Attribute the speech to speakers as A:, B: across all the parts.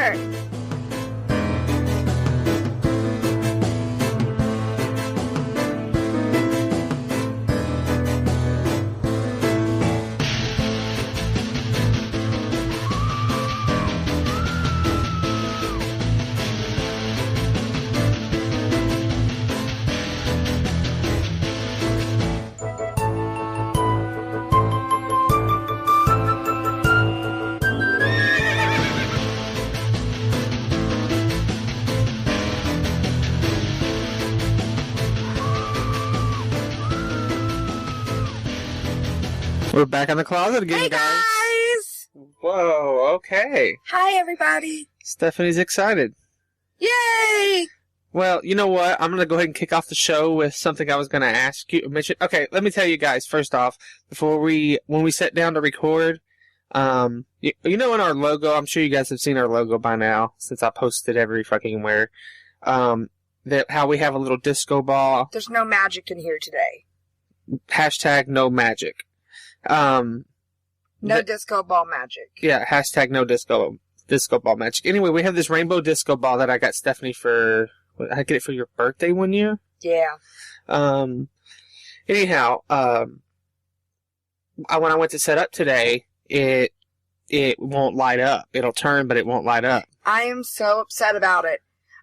A: return.
B: We're back in the closet again,
A: Hey guys!
B: Whoa, okay.
A: Hi everybody!
B: Stephanie's excited.
A: Yay!
B: Well, you know what? I'm going to go ahead and kick off the show with something I was going to ask you. Okay, let me tell you guys, first off, when we sat down to record, you know in our logo, I'm sure you guys have seen our logo by now, since I posted every fucking where, that how we have a little disco ball.
A: There's no magic in here today.
B: Hashtag no magic.
A: No disco ball magic.
B: Yeah, hashtag no disco ball magic. Anyway, we have this rainbow disco ball that I got Stephanie for, I get it for your birthday one year?
A: Yeah.
B: Anyhow, when I went to set up today, it won't light up. It'll turn, but it won't light up.
A: I am so upset about it.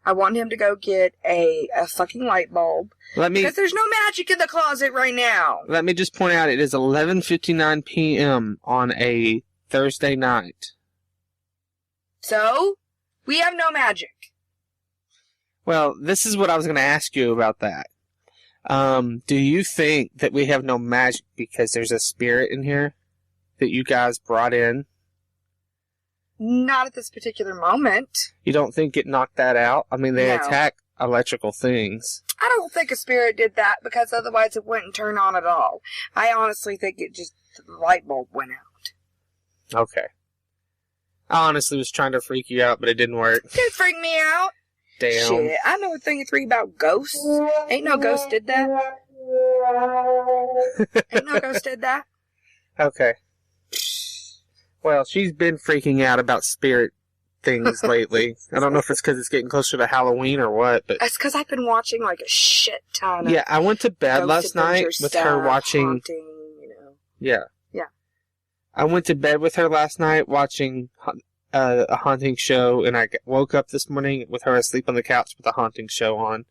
A: I want him to go get a fucking light bulb. Because there's no magic in the closet right now.
B: Let me just point out, it is 11:59 p.m. on a Thursday night.
A: So, we have no magic.
B: Well, this is what I was going to ask you about that. Do you think that we have no magic because there's a spirit in here that you guys brought in?
A: Not at this particular moment.
B: You don't think it knocked that out? I mean, they
A: No.
B: attack electrical things.
A: I don't think a spirit did that because otherwise it wouldn't turn on at all. I honestly think the light bulb went out.
B: Okay. I honestly was trying to freak you out, but it didn't work.
A: Didn't freak me out.
B: Damn.
A: Shit, I know a thing or three about ghosts. Ain't no ghost did that. Ain't no ghost did that.
B: Okay. Well, she's been freaking out about spirit things lately. I don't know if it's because it's getting closer to Halloween or what, but...
A: That's because I've been watching like a shit ton of
B: yeah, I went to bed
A: Ghost
B: last night
A: Adventure
B: with
A: stuff,
B: her watching...
A: haunting, you know.
B: Yeah.
A: Yeah.
B: I went to bed with her last night watching a haunting show, and I woke up this morning with her asleep on the couch with a haunting show on.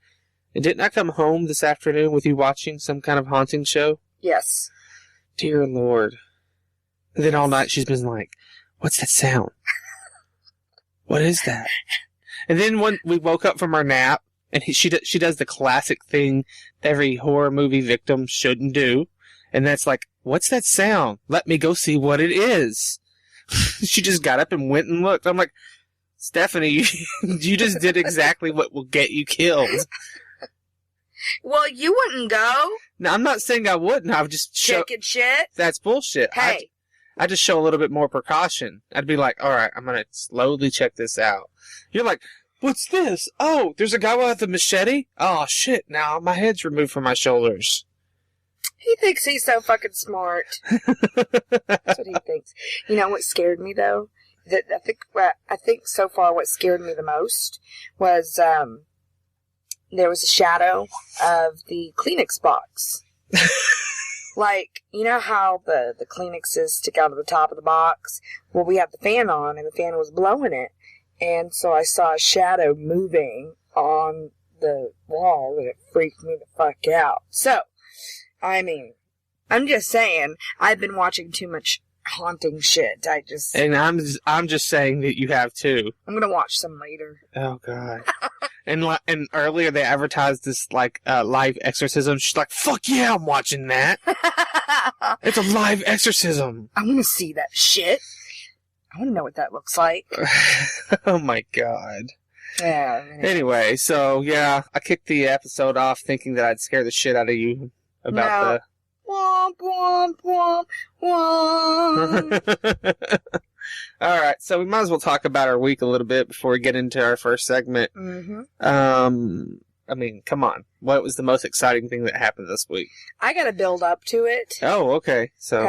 B: And didn't I come home this afternoon with you watching some kind of haunting show?
A: Yes.
B: Dear Lord. And then all night she's been like, what's that sound? What is that? And then when we woke up from our nap, and she does the classic thing every horror movie victim shouldn't do, and that's like, what's that sound? Let me go see what it is. She just got up and went and looked. I'm like, Stephanie, you just did exactly what will get you killed.
A: Well, you wouldn't go.
B: No, I'm not saying I wouldn't. I would just
A: Chicken shit.
B: That's bullshit.
A: Hey.
B: I just show a little bit more precaution. I'd be like, all right, I'm going to slowly check this out. You're like, what's this? Oh, there's a guy with a machete? Oh, shit, now my head's removed from my shoulders.
A: He thinks he's so fucking smart. That's what he thinks. You know what scared me, though? I think so far what scared me the most was there was a shadow of the Kleenex box. Like, you know how the Kleenexes stick out of the top of the box? Well, we had the fan on, and the fan was blowing it. And so I saw a shadow moving on the wall, and it freaked me the fuck out. So, I mean, I'm just saying, I've been watching too much haunting shit.
B: And I'm just saying that you have too.
A: I'm gonna watch some later.
B: Oh, God. And earlier they advertised this, like, live exorcism. She's like, fuck yeah, I'm watching that. It's a live exorcism.
A: I want to see that shit. I want to know what that looks like.
B: Oh, my God.
A: Yeah.
B: Anyway, so, yeah, I kicked the episode off thinking that I'd scare the shit out of you about
A: Womp, womp, womp, womp.
B: All right, so we might as well talk about our week a little bit before we get into our first segment.
A: Mm-hmm.
B: I mean, come on. What was the most exciting thing that happened this week?
A: I got to build up to it.
B: Oh, okay. So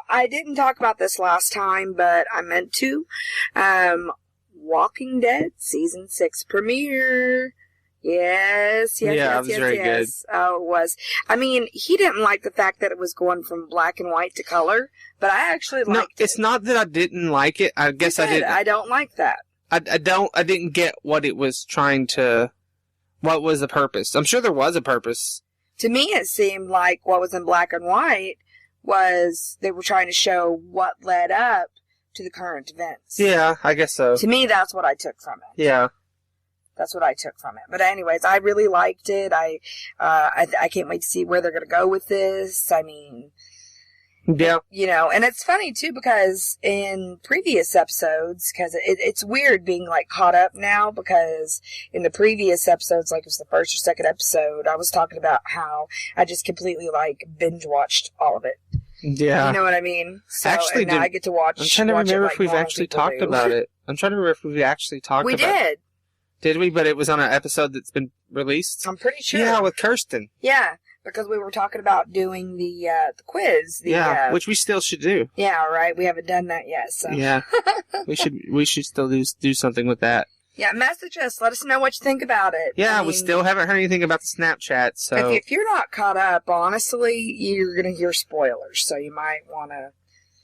A: I didn't talk about this last time, but I meant to. Walking Dead Season 6 premiere. Yes.
B: Yeah, it was very good.
A: Oh, it was. I mean, he didn't like the fact that it was going from black and white to color, but I actually liked it.
B: It's not that I didn't like it. I guess I didn't.
A: I don't like that.
B: I didn't get what it was trying to... What was the purpose? I'm sure there was a purpose.
A: To me, it seemed like what was in black and white was they were trying to show what led up to the current events.
B: Yeah, I guess so.
A: To me, that's what I took from it.
B: Yeah.
A: That's what I took from it. But anyways, I really liked it. I can't wait to see where they're going to go with this. I mean...
B: Yeah.
A: You know, and it's funny, too, because in previous episodes, because it's weird being, like, caught up now, because in the previous episodes, like it was the first or second episode, I was talking about how I just completely, like, binge-watched all of it.
B: Yeah.
A: You know what I mean? So,
B: actually,
A: and now I get to watch
B: I'm trying to remember if we've actually talked about it.
A: We did.
B: Did we? But it was on an episode that's been released?
A: I'm pretty sure.
B: Yeah, with Kirsten.
A: Yeah. Because we were talking about doing the quiz.
B: Which we still should do.
A: Yeah, right. We haven't done that yet, so.
B: Yeah. we should still do something with that.
A: Yeah, message us. Let us know what you think about it.
B: Yeah, we still haven't heard anything about the Snapchat, so.
A: If you're not caught up, honestly, you're going to hear spoilers, so you might want to.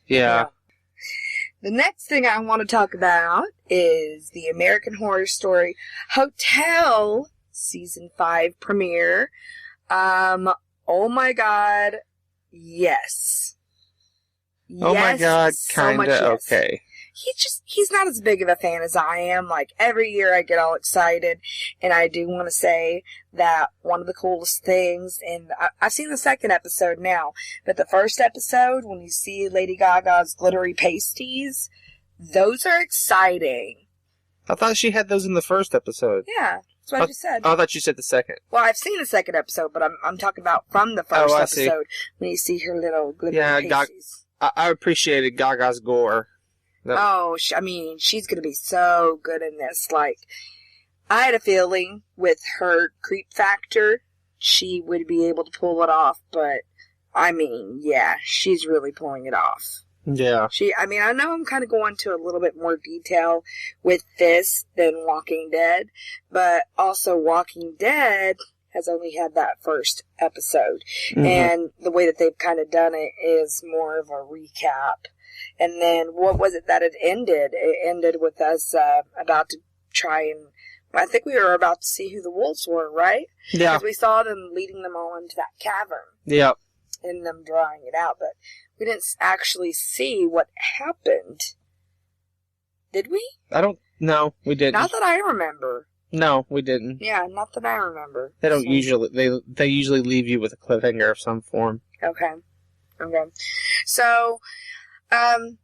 B: Yeah.
A: The next thing I want to talk about is the American Horror Story Hotel Season 5 premiere. Oh my god, yes.
B: Oh my god, kinda
A: yes.
B: okay.
A: He's not as big of a fan as I am. Like, every year I get all excited, and I do want to say that one of the coolest things, and I've seen the second episode now, but the first episode, when you see Lady Gaga's glittery pasties, those are exciting.
B: I thought she had those in the first episode.
A: Yeah. That's what I just said.
B: I thought you said the second.
A: Well, I've seen the second episode, but I'm talking about from the first episode when you see her little glittery pasties.
B: I appreciated Gaga's gore.
A: I mean, she's going to be so good in this. Like, I had a feeling with her creep factor, she would be able to pull it off, but, I mean, yeah, she's really pulling it off.
B: Yeah.
A: I know I'm kind of going to a little bit more detail with this than Walking Dead, but also Walking Dead has only had that first episode. Mm-hmm. And the way that they've kind of done it is more of a recap. And then what was it that it ended? It ended with us about to try and... I think we were about to see who the wolves were, right?
B: Yeah.
A: Because we saw them leading them all into that cavern.
B: Yep.
A: And them drawing it out, but we didn't actually see what happened. Did we?
B: No, we didn't.
A: Not that I remember.
B: No, we didn't.
A: Yeah, not that I remember.
B: They don't usually, they usually leave you with a cliffhanger of some form.
A: Okay. So,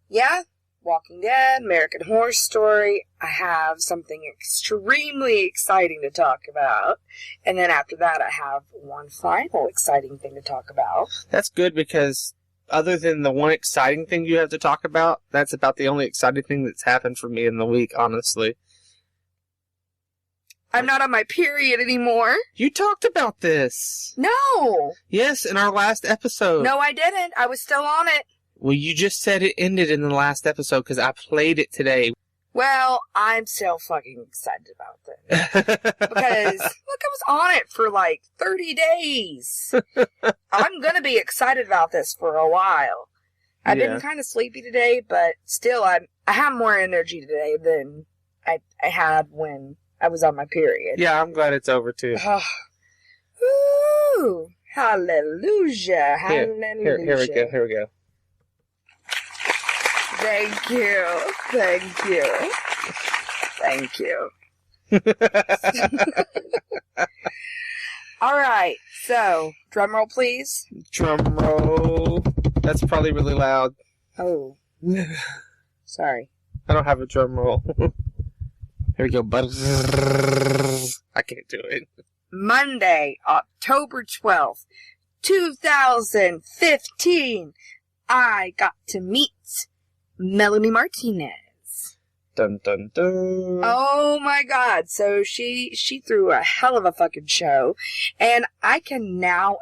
A: yeah, Walking Dead, American Horror Story. I have something extremely exciting to talk about. And then after that, I have one final exciting thing to talk about.
B: That's good because other than the one exciting thing you have to talk about, that's about the only exciting thing that's happened for me in the week, honestly.
A: I'm not on my period anymore.
B: You talked about this.
A: No.
B: Yes, in our last episode.
A: No, I didn't. I was still on it.
B: Well, you just said it ended in the last episode because I played it today.
A: Well, I'm still fucking excited about this. Because, look, I was on it for like 30 days. I'm going to be excited about this for a while. I've been kind of sleepy today, but still, I have more energy today than I had when I was on my period.
B: Yeah, I'm glad it's over, too.
A: Ooh, hallelujah, hallelujah.
B: Here we go.
A: Thank you. All right, so, drum roll, please.
B: Drum roll. That's probably really loud.
A: Oh. Sorry.
B: I don't have a drum roll. Here we go, bud. I can't do it.
A: Monday, October 12th, 2015, I got to meet Melanie Martinez.
B: Dun, dun, dun.
A: Oh my God. So she threw a hell of a fucking show. And we can now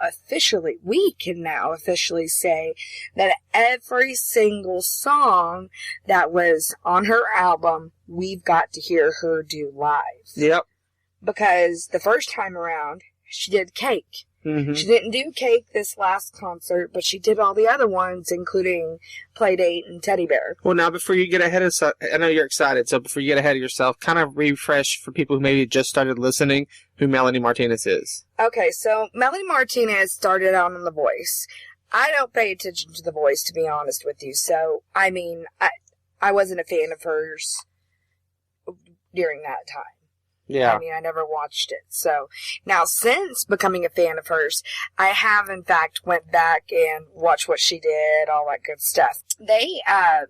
A: officially say that every single song that was on her album, we've got to hear her do live.
B: Yep.
A: Because the first time around, she did Cake.
B: Mm-hmm.
A: She didn't do Cake this last concert, but she did all the other ones, including Playdate and Teddy Bear.
B: Well, now, before you get ahead of... I know you're excited, so before you get ahead of yourself, kind of refresh for people who maybe just started listening who Melanie Martinez is.
A: Okay, so Melanie Martinez started out on The Voice. I don't pay attention to The Voice, to be honest with you, so, I mean, I wasn't a fan of hers during that time.
B: Yeah.
A: I mean, I never watched it. So, now, since becoming a fan of hers, I have, in fact, went back and watched what she did, all that good stuff. They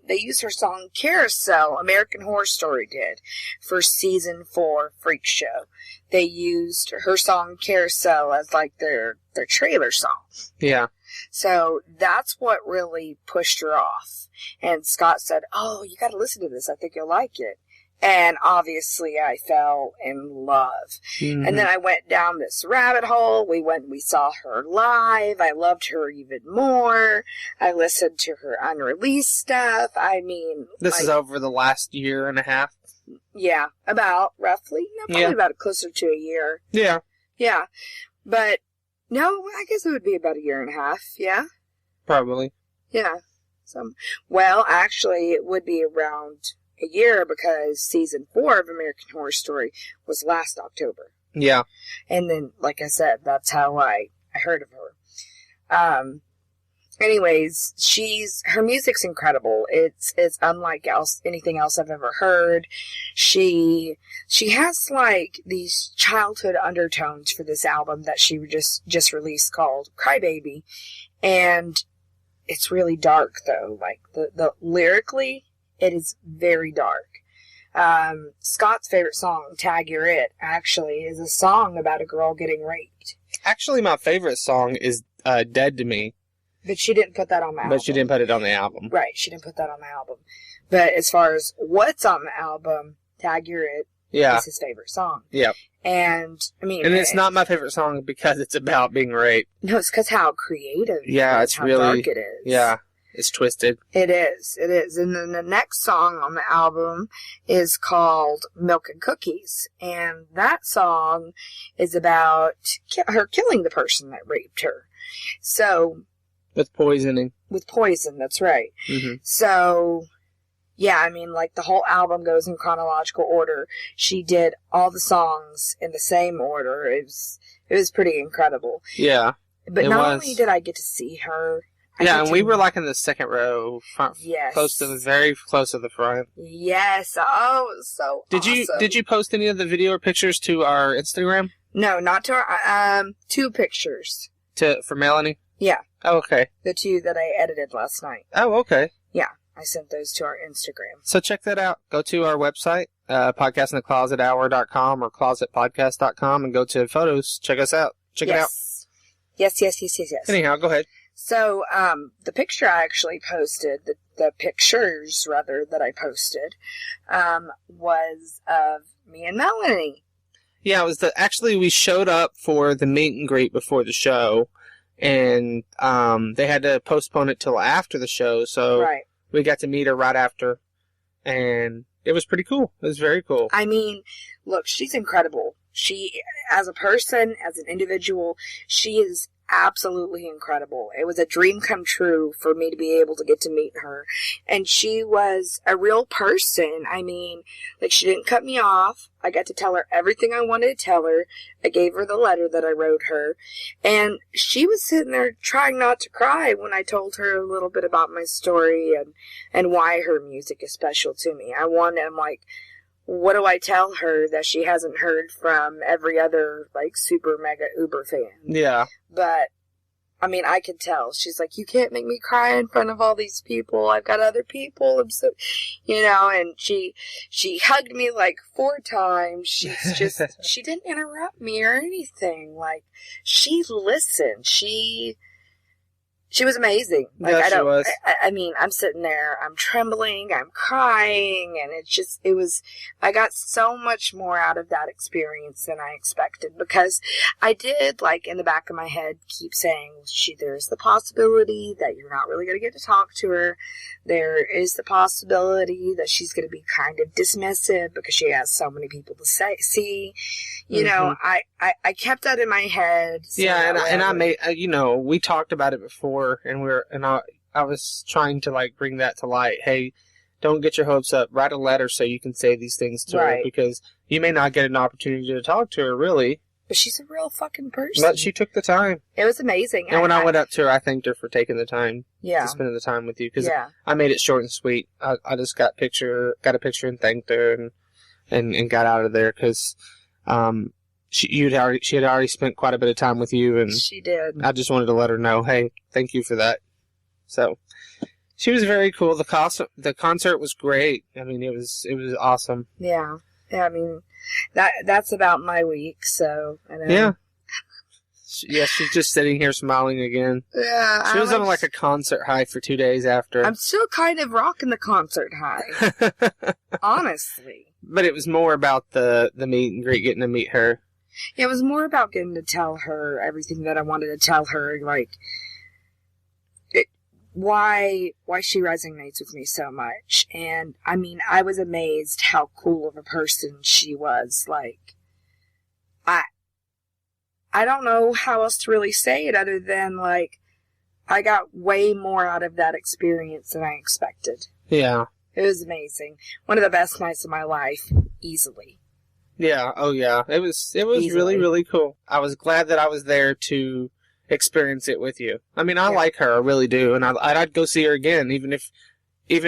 A: used her song Carousel, American Horror Story did, for season 4 Freak Show. They used her song Carousel as, like, their trailer song.
B: Yeah.
A: So, that's what really pushed her off. And Scott said, "Oh, you gotta listen to this. I think you'll like it." And obviously I fell in love.
B: Mm-hmm.
A: And then I went down this rabbit hole. We saw her live. I loved her even more. I listened to her unreleased stuff. I mean...
B: This is over the last year and a half?
A: Yeah, about, roughly. No, probably about closer to a year.
B: Yeah.
A: Yeah. But, no, I guess it would be about a year and a half, yeah?
B: Probably.
A: Yeah. Well, actually, it would be around... a year, because season 4 of American Horror Story was last October.
B: Yeah.
A: And then, like I said, that's how I heard of her. Anyways, her music's incredible. It's unlike anything else I've ever heard. She has like these childhood undertones for this album that she just released called Crybaby. And it's really dark though. Like the lyrically, it is very dark. Scott's favorite song, Tag You're It, actually is a song about a girl getting raped.
B: Actually, my favorite song is Dead to Me.
A: But she didn't put that on the album.
B: But she didn't put it on the album.
A: Right, she didn't put that on the album. But as far as what's on the album, Tag You're It is his favorite song.
B: Yep.
A: And, I mean...
B: And it's not my favorite song because it's about being raped.
A: No, it's because how creative
B: it's
A: how
B: really...
A: dark it is.
B: Yeah. It's twisted.
A: It is. And then the next song on the album is called Milk and Cookies. And that song is about her killing the person that raped her. So...
B: With poisoning.
A: With poison, that's right.
B: Mm-hmm.
A: So, yeah, I mean, like, the whole album goes in chronological order. She did all the songs in the same order. It was pretty incredible.
B: Yeah.
A: But not only did I get to see her...
B: and we were like in the second row, front,
A: yes,
B: very close to the front.
A: Yes, oh, it was so awesome.
B: Did you post any of the video or pictures to our Instagram?
A: No, not to our 2 pictures.
B: For Melanie?
A: Yeah.
B: Oh, okay.
A: The 2 that I edited last night.
B: Oh, okay.
A: Yeah, I sent those to our Instagram.
B: So check that out. Go to our website, podcastintheclosethour.com or closetpodcast.com, and go to photos. Check us out. Check it out.
A: Yes.
B: Anyhow, go ahead.
A: So, the picture I actually posted, the pictures, rather, that I posted, was of me and Melanie.
B: Yeah, it was actually, we showed up for the meet and greet before the show, and, they had to postpone it till after the show, so we got to meet her right after, and it was pretty cool. It was very cool.
A: I mean, look, she's incredible. She, as a person, as an individual, she is absolutely incredible. It was a dream come true for me to be able to get to meet her. And she was a real person. I mean, like, she didn't cut me off. I got to tell her everything I wanted to tell her. I gave her the letter that I wrote her. And she was sitting there trying not to cry when I told her a little bit about my story and why her music is special to me. I'm like, what do I tell her that she hasn't heard from every other, like, super mega uber fan?
B: Yeah.
A: But, I mean, I can tell. She's like, you can't make me cry in front of all these people. I've got other people. I'm so, and she hugged me like 4 times. She's just, she didn't interrupt me or anything. Like, she listened. She was amazing. Like,
B: Yeah, she was.
A: I mean, I'm sitting there, I'm trembling, I'm crying, and I got so much more out of that experience than I expected, because I did, like, in the back of my head, keep saying, there's the possibility that you're not really going to get to talk to her. There is the possibility that she's going to be kind of dismissive because she has so many people to see. You know, I kept that in my head. So
B: yeah, and I made, we talked about it before, and I was trying to, like, bring that to light. Hey, don't get your hopes up. Write a letter so you can say these things to her, because you may not get an opportunity to talk to her, really.
A: But she's a real fucking person.
B: But she took the time.
A: It was amazing.
B: And when I went up to her, I thanked her for taking the time to spend the time with you, because I made it short and sweet. I just got a picture and thanked her and got out of there, because she had already spent quite a bit of time with you, and
A: she did.
B: I just wanted to let her know, hey, thank you for that. So she was very cool. The concert was great. I mean, it was awesome.
A: Yeah. I mean, that's about my week. So
B: yeah. Yeah, she's just sitting here smiling again.
A: Yeah,
B: she was on like a concert high for 2 days after.
A: I'm still kind of rocking the concert high, honestly.
B: But it was more about the meet and greet, getting to meet her.
A: Yeah, it was more about getting to tell her everything that I wanted to tell her, like why she resonates with me so much. And I mean, I was amazed how cool of a person she was. Like, I don't know how else to really say it other than, like, I got way more out of that experience than I expected.
B: Yeah.
A: It was amazing. One of the best nights of my life, easily.
B: Yeah, oh yeah. It was easily. Really, really cool. I was glad that I was there to experience it with you. I mean, I like her, I really do, and I'd go see her again, even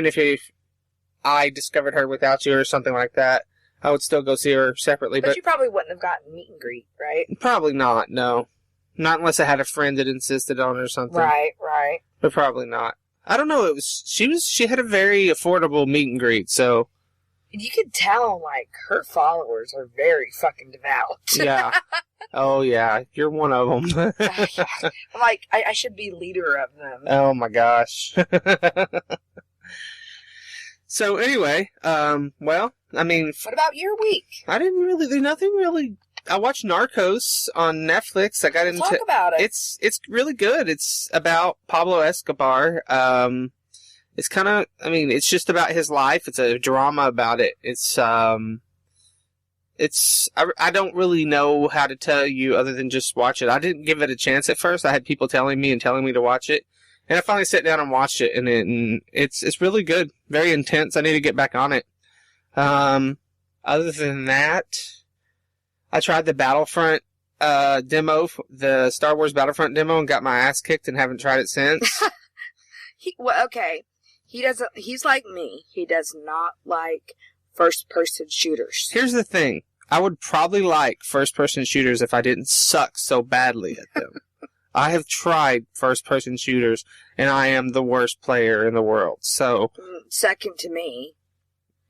B: if I discovered her without you or something like that. I would still go see her separately. But
A: you probably wouldn't have gotten meet and greet, right?
B: Probably not, no. Not unless I had a friend that insisted on it or something.
A: Right.
B: But probably not. I don't know, she had a very affordable meet and greet, so.
A: You could tell, like, her followers are very fucking devout.
B: Yeah. Oh, yeah. You're one of them.
A: I'm like, I should be leader of them.
B: Oh, my gosh. So, anyway, well, I mean...
A: What about your week?
B: I didn't really do nothing really. I watched Narcos on Netflix. I got into...
A: Talk about it.
B: It's really good. It's about Pablo Escobar. It's kind of... I mean, it's just about his life. It's a drama about it. I don't really know how to tell you other than just watch it. I didn't give it a chance at first. I had people telling me to watch it. And I finally sat down and watched it, and it's really good. Very intense. I need to get back on it. Other than that, I tried the Battlefront demo, the Star Wars Battlefront demo, and got my ass kicked and haven't tried it since.
A: Okay. He's like me. He does not like first-person shooters.
B: Here's the thing. I would probably like first-person shooters if I didn't suck so badly at them. I have tried first-person shooters, and I am the worst player in the world, so...
A: Second to me.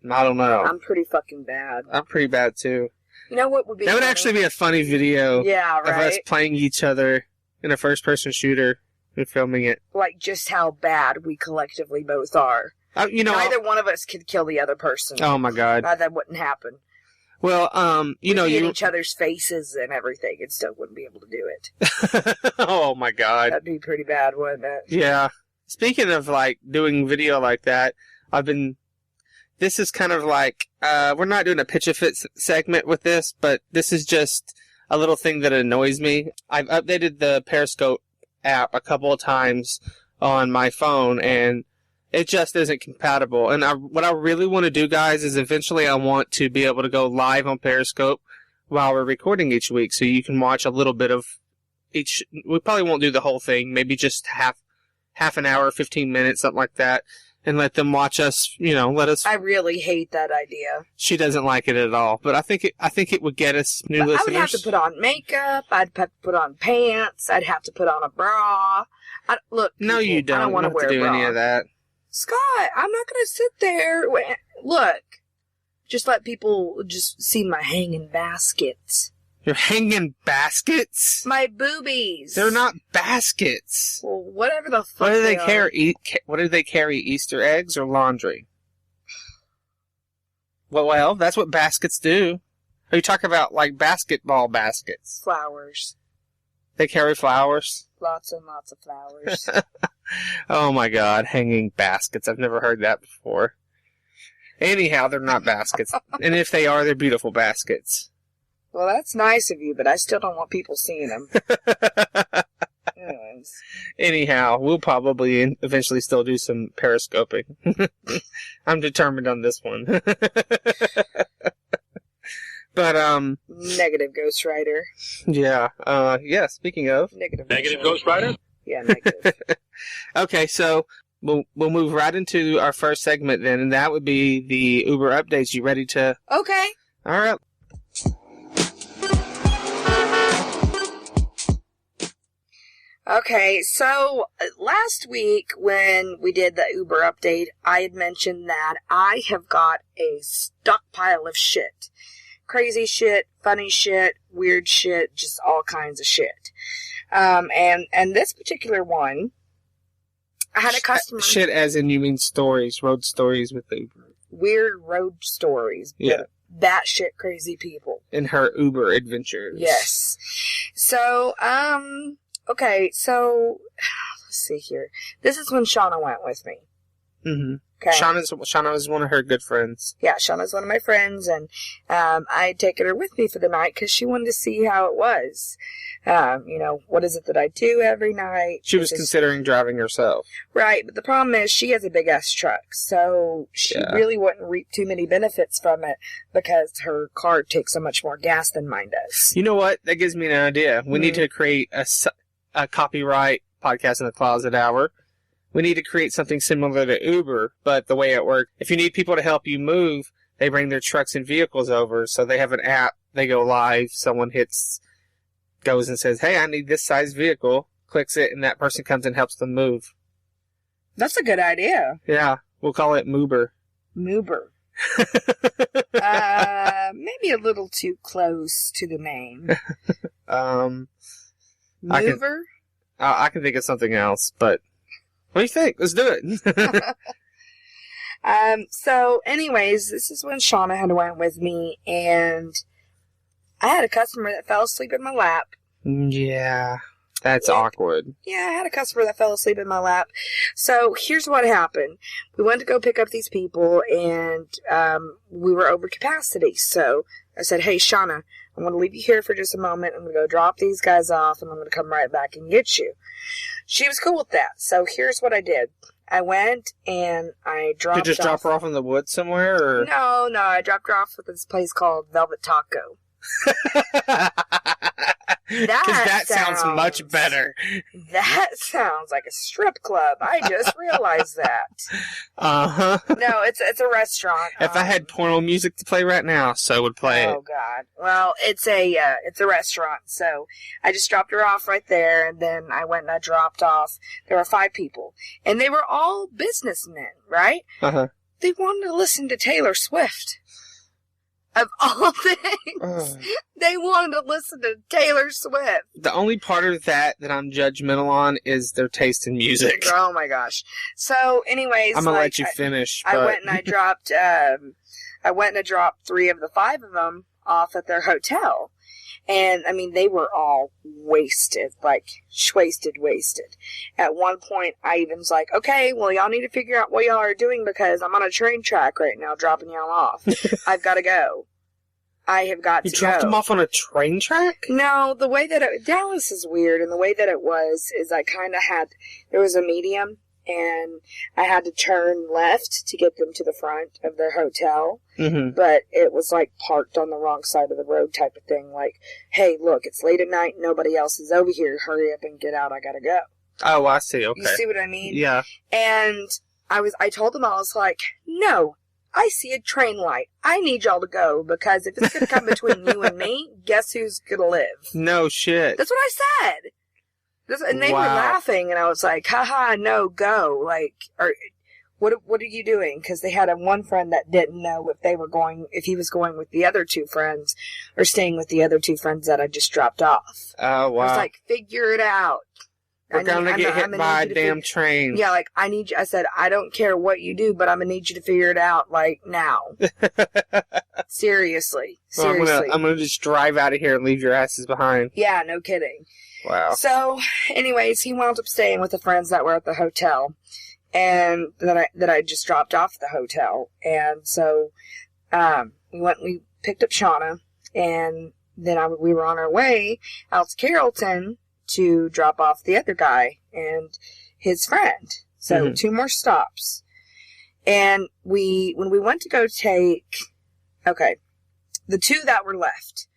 B: I don't know.
A: I'm pretty fucking bad.
B: I'm pretty bad, too.
A: You know what would be
B: That would
A: funny?
B: actually be a funny video.
A: Yeah, right?
B: Of us playing each other in a first-person shooter and filming it.
A: Like, just how bad we collectively both are. Neither one of us could kill the other person.
B: Oh, my God.
A: That wouldn't happen.
B: Well,
A: We'd be in each other's faces and everything and still wouldn't be able to do it.
B: Oh, my God.
A: That'd be pretty bad, wouldn't it?
B: Yeah. Speaking of, like, doing video like that, this is kind of like, we're not doing a pitch a fit segment with this, but this is just a little thing that annoys me. I've updated the Periscope app a couple of times on my phone, and it just isn't compatible. And what I really want to do, guys, is eventually I want to be able to go live on Periscope while we're recording each week, so you can watch a little bit of each. We probably won't do the whole thing, maybe just half an hour, 15 minutes, something like that, and let them watch us, let us...
A: I really hate that idea.
B: She doesn't like it at all, but I think it would get us new listeners.
A: I would have to put on makeup, I'd have to put on pants, I'd have to put on a bra. Look,
B: no, you don't.
A: I don't want to wear
B: do
A: a bra.
B: any of that.
A: Scott, I'm not going to sit there. Look, just let people just see my hanging baskets.
B: You're hanging baskets?
A: My boobies.
B: They're not baskets.
A: Well, whatever the fuck
B: What do they
A: are.
B: carry? What do they carry? Easter eggs or laundry? Well, that's what baskets do. Are you talking about like basketball baskets?
A: Flowers.
B: They carry flowers.
A: Lots and lots of flowers.
B: Oh my God, hanging baskets! I've never heard that before. Anyhow, they're not baskets, and if they are, they're beautiful baskets.
A: Well, that's nice of you, but I still don't want people seeing them. Anyways.
B: Anyhow, we'll probably eventually still do some periscoping. I'm determined on this one. But,
A: Negative Ghost Rider.
B: yeah, speaking of.
A: Negative
C: Ghost Rider?
A: Yeah, negative.
B: Okay, so we'll move right into our first segment then, and that would be the Uber updates. You ready to?
A: Okay.
B: All right.
A: Okay, so last week when we did the Uber update, I had mentioned that I have got a stockpile of shit. Crazy shit, funny shit, weird shit, just all kinds of shit. And this particular one, I had a customer.
B: Shit as in you mean stories, road stories with Uber.
A: Weird road stories.
B: Yeah.
A: That shit crazy people.
B: In her Uber adventures.
A: Yes. So, okay, so, let's see here. This is when Shauna went with me.
B: Mm-hmm.
A: Okay.
B: Shauna was one of her good friends.
A: Yeah, Shauna's one of my friends, and I had taken her with me for the night because she wanted to see how it was. What is it that I do every night?
B: She was considering driving herself.
A: Right, but the problem is she has a big-ass truck, so she really wouldn't reap too many benefits from it because her car takes so much more gas than mine does.
B: You know what? That gives me an idea. We need to create a copyright podcast in the closet hour. We need to create something similar to Uber, but the way it works, if you need people to help you move, they bring their trucks and vehicles over, so they have an app, they go live, someone goes and says, hey, I need this size vehicle, clicks it, and that person comes and helps them move.
A: That's a good idea.
B: Yeah, we'll call it Moober.
A: Moober. Maybe a little too close to the name. Mover?
B: I can think of something else, but what do you think? Let's do it.
A: So anyways, this is when Shauna had went with me, and I had a customer that fell asleep in my lap.
B: Yeah, that's awkward.
A: Yeah, I had a customer that fell asleep in my lap. So here's what happened. We went to go pick up these people, and we were over capacity. So I said, hey, Shauna, I'm going to leave you here for just a moment. I'm going to go drop these guys off, and I'm going to come right back and get you. She was cool with that. So here's what I did. I went and I dropped off.
B: Did you just drop her off in the woods somewhere? Or?
A: No. I dropped her off at this place called Velvet Taco.
B: That sounds much better.
A: That sounds like a strip club. I just realized that.
B: Uh-huh.
A: No, it's a restaurant.
B: If I had porno music to play right now, so would play it.
A: Oh God. Well, it's a restaurant, so I just dropped her off right there, and then I went and I dropped off. There were 5 people, and they were all businessmen, right?
B: Uh-huh.
A: They wanted to listen to Taylor Swift. Of all things, they wanted to listen to Taylor Swift.
B: The only part of that I'm judgmental on is their taste in music.
A: Oh my gosh! So, anyways,
B: I'm gonna let you finish.
A: I went and I dropped. I went and I dropped 3 of the 5 of them off at their hotel, and I mean they were all wasted, like wasted. At one point, I even was like, "Okay, well, y'all need to figure out what y'all are doing because I'm on a train track right now, dropping y'all off. I've got to go. I have got to go."
B: You dropped them off on a train track?
A: No, the way that Dallas is weird, and the way that it was is I kind of there was a medium, and I had to turn left to get them to the front of their hotel, but it was like parked on the wrong side of the road type of thing, like, hey, look, it's late at night, nobody else is over here, hurry up and get out, I gotta go.
B: Oh, I see, okay.
A: You see what I mean?
B: Yeah.
A: And I told them, I was like, no, I see a train light. I need y'all to go, because if it's going to come between you and me, guess who's going to live?
B: No shit.
A: That's what I said. And they were laughing, and I was like, haha, no, go. Like, what are you doing? Because they had one friend that didn't know if he was going with the other 2 friends, or staying with the other 2 friends that I just dropped off.
B: Oh, wow.
A: I was like, figure it out.
B: We're gonna get hit by a damn train.
A: Yeah, like, I said, I don't care what you do, but I'm gonna need you to figure it out, like, now. Seriously.
B: Well, I'm gonna just drive out of here and leave your asses behind.
A: Yeah, no kidding.
B: Wow.
A: So, anyways, he wound up staying with the friends that were at the hotel, and that I just dropped off at the hotel. And so, we picked up Shauna, and then we were on our way out to Carrollton to drop off the other guy and his friend. So 2 more stops. And when we went to go take, the 2 that were left,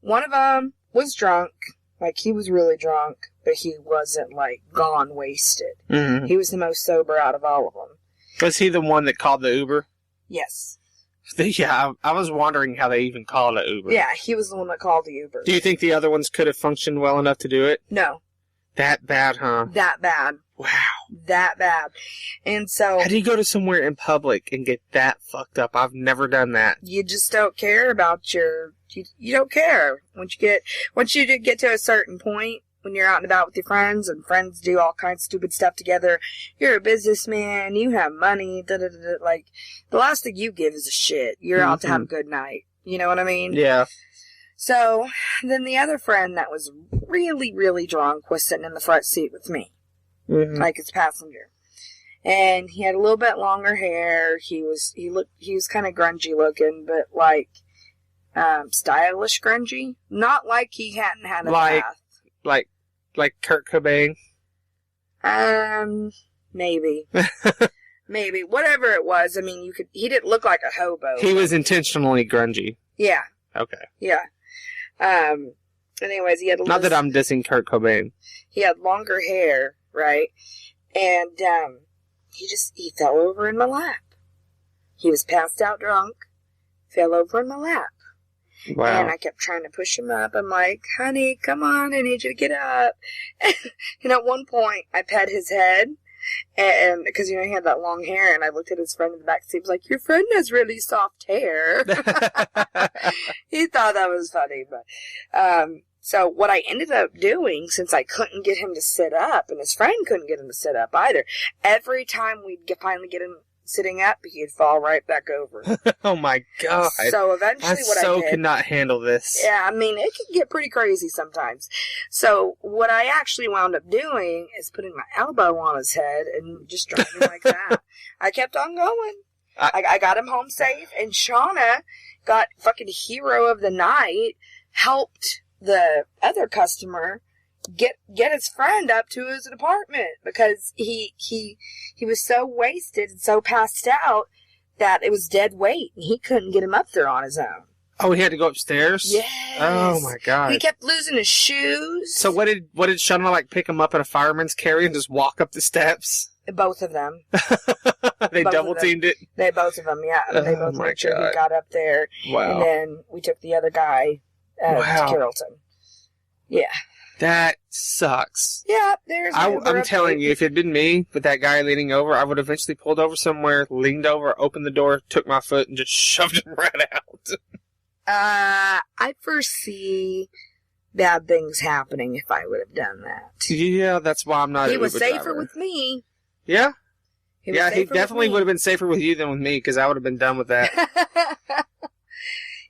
A: one of them was drunk, like he was really drunk, but he wasn't like gone wasted. Mm-hmm. He was the most sober out of all of them.
B: Was he the one that called the Uber?
A: Yes.
B: Yeah, I was wondering how they even called it Uber.
A: Yeah, he was the one that called the Uber.
B: Do you think the other ones could have functioned well enough to do it?
A: No.
B: That bad, huh?
A: That bad.
B: Wow.
A: That bad. And so...
B: How do you go to somewhere in public and get that fucked up? I've never done that.
A: You just don't care about you don't care. Once you get to a certain point, when you're out and about with your friends, and friends do all kinds of stupid stuff together, you're a businessman, you have money, like, the last thing you give is a shit. You're out to have a good night. You know what I mean?
B: Yeah.
A: So, then the other friend that was really, really drunk was sitting in the front seat with me. Mm-hmm. Like his passenger. And he had a little bit longer hair. He was kind of grungy looking, but like, stylish grungy. Not like he hadn't had a bath.
B: Like Kurt Cobain?
A: Maybe. Maybe. Whatever it was, I mean, he didn't look like a hobo.
B: He was intentionally grungy.
A: Yeah.
B: Okay.
A: Yeah. Anyways, he had
B: Not that I'm dissing Kurt Cobain.
A: He had longer hair, right? And, he fell over in my lap. He was passed out drunk, fell over in my lap.
B: Wow.
A: And I kept trying to push him up. I'm like, honey, come on, I need you to get up. And at one point, I pet his head, and because, he had that long hair, and I looked at his friend in the back seat. He was like, your friend has really soft hair. He thought that was funny. But so what I ended up doing, since I couldn't get him to sit up, and his friend couldn't get him to sit up either, every time we'd finally get him sitting up, he'd fall right back over.
B: Oh my God.
A: So eventually I did,
B: could not handle this.
A: Yeah, I mean, it can get pretty crazy sometimes. So what I actually wound up doing is putting my elbow on his head and just driving like that. I kept on going. I got him home safe, and Shauna got fucking hero of the night, helped the other customer get his friend up to his apartment, because he was so wasted and so passed out that it was dead weight, and he couldn't get him up there on his own.
B: Oh, he had to go upstairs?
A: Yes.
B: Oh my God.
A: He kept losing his shoes.
B: So what did Shauna, like, pick him up in a fireman's carry and just walk up the steps?
A: Both of them.
B: They double teamed it?
A: Both of them, yeah. They both made sure he got up there.
B: Wow.
A: And then we took the other guy to Carrollton. Yeah.
B: That sucks.
A: Yeah, there's...
B: I'm telling you, if it had been me with that guy leaning over, I would have eventually pulled over somewhere, leaned over, opened the door, took my foot, and just shoved him right out.
A: I foresee bad things happening if I would have done that.
B: Yeah, that's why I'm not.
A: He was safer with me.
B: Yeah.
A: He
B: definitely would have been safer with you than with me, because I would have been done with that.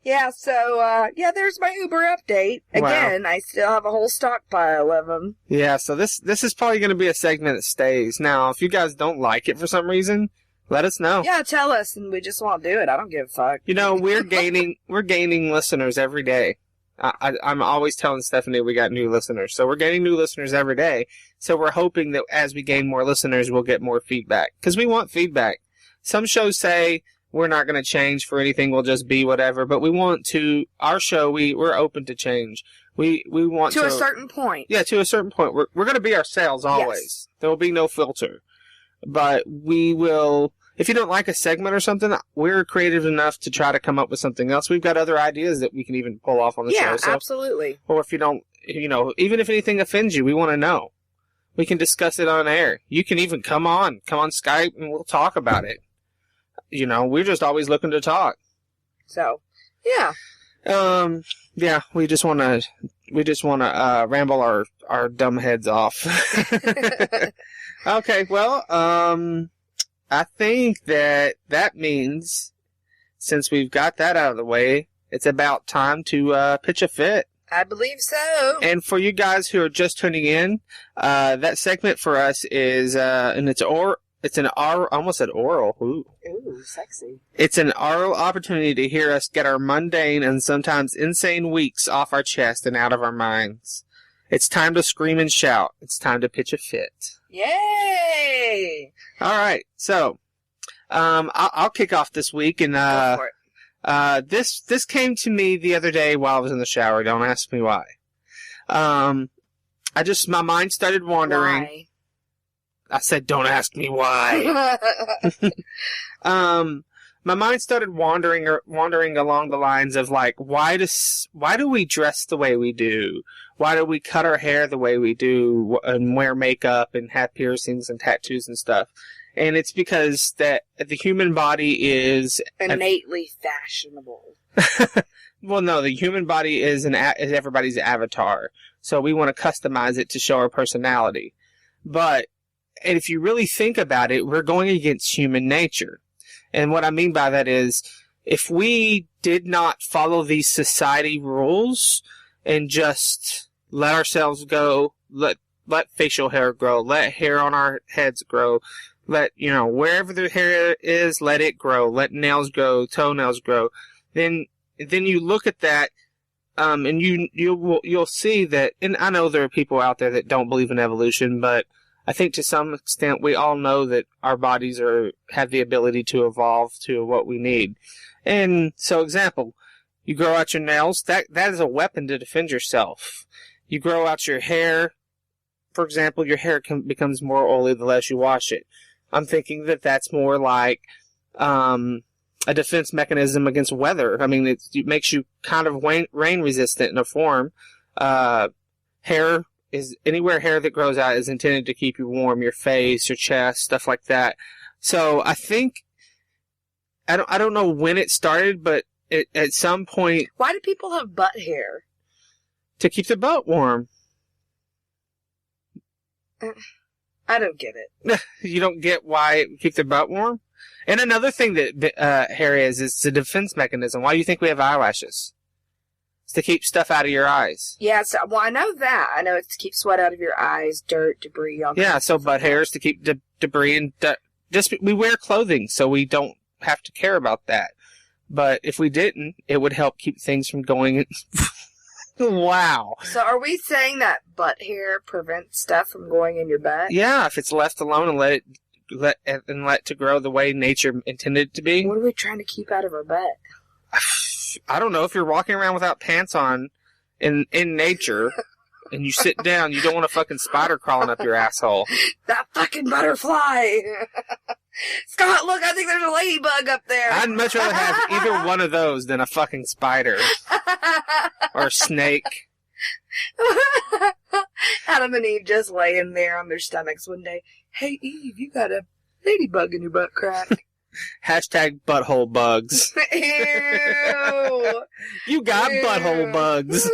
A: Yeah, so, there's my Uber update. Again, wow. I still have a whole stockpile of them.
B: Yeah, so this is probably going to be a segment that stays. Now, if you guys don't like it for some reason, let us know.
A: Yeah, tell us, and we just won't do it. I don't give a fuck.
B: We're gaining listeners every day. I'm always telling Stephanie we got new listeners. So we're getting new listeners every day. So we're hoping that as we gain more listeners, we'll get more feedback. Because we want feedback. Some shows say we're not going to change for anything. We'll just be whatever. But we want to, our show, we're open to change. We want to.
A: To a certain point.
B: Yeah, to a certain point. We're going to be ourselves always. Yes. There will be no filter. But we will, if you don't like a segment or something, we're creative enough to try to come up with something else. We've got other ideas that we can even pull off on the show.
A: Yeah, absolutely.
B: Or if you don't, even if anything offends you, we want to know. We can discuss it on air. You can even come on Skype, and we'll talk about it. We're just always looking to talk.
A: So, yeah.
B: Yeah, we just want to We just want to ramble our dumb heads off. Okay, well, I think that means, since we've got that out of the way, it's about time to pitch a fit.
A: I believe so.
B: And for you guys who are just tuning in, that segment for us is, and it's an oral, almost an oral. Ooh,
A: sexy.
B: It's an oral opportunity to hear us get our mundane and sometimes insane weeks off our chest and out of our minds. It's time to scream and shout. It's time to pitch a fit.
A: Yay!
B: All right, so I'll kick off this week, and
A: Go for it.
B: this came to me the other day while I was in the shower. Don't ask me why. My mind started wandering.
A: Why?
B: I said, don't ask me why. My mind started wandering along the lines of, like, why do we dress the way we do? Why do we cut our hair the way we do and wear makeup and have piercings and tattoos and stuff? And it's because that the human body is
A: innately fashionable.
B: Well, no, the human body is everybody's avatar. So we want to customize it to show our personality. But if you really think about it, we're going against human nature. And what I mean by that is, if we did not follow these society rules and just let ourselves go, let facial hair grow, let hair on our heads grow, wherever the hair is, let it grow, let nails grow, toenails grow, then you look at that, and you'll see that, and I know there are people out there that don't believe in evolution, but I think to some extent we all know that our bodies have the ability to evolve to what we need. And so, example, you grow out your nails, that is a weapon to defend yourself. You grow out your hair, for example, your hair becomes more oily the less you wash it. I'm thinking that that's more like a defense mechanism against weather. I mean, it makes you kind of rain resistant in a form. Hair that grows out is intended to keep you warm, your face, your chest, stuff like that. So I think, I don't know when it started, but at some point.
A: Why do people have butt hair?
B: To keep their butt warm.
A: I don't get it.
B: You don't get why it keep their butt warm? And another thing that hair is a defense mechanism. Why do you think we have eyelashes? It's to keep stuff out of your eyes.
A: Yeah, well, I know that. I know it's to keep sweat out of your eyes, dirt, debris, all
B: yeah, so butt hair is to keep debris and we wear clothing, so we don't have to care about that. But if we didn't, it would help keep things from going. Wow.
A: So are we saying that butt hair prevents stuff from going in your butt?
B: Yeah, if it's left alone and let to grow the way nature intended it to be.
A: What are we trying to keep out of our butt?
B: I don't know. If you're walking around without pants on in nature and you sit down, you don't want a fucking spider crawling up your asshole.
A: That fucking butterfly. Scott, look, I think there's a ladybug up there.
B: I'd much rather have either one of those than a fucking spider. Or a snake.
A: Adam and Eve just laying there on their stomachs one day. Hey, Eve, you got a ladybug in your butt crack.
B: Hashtag butthole bugs.
A: Ew.
B: You got butthole bugs.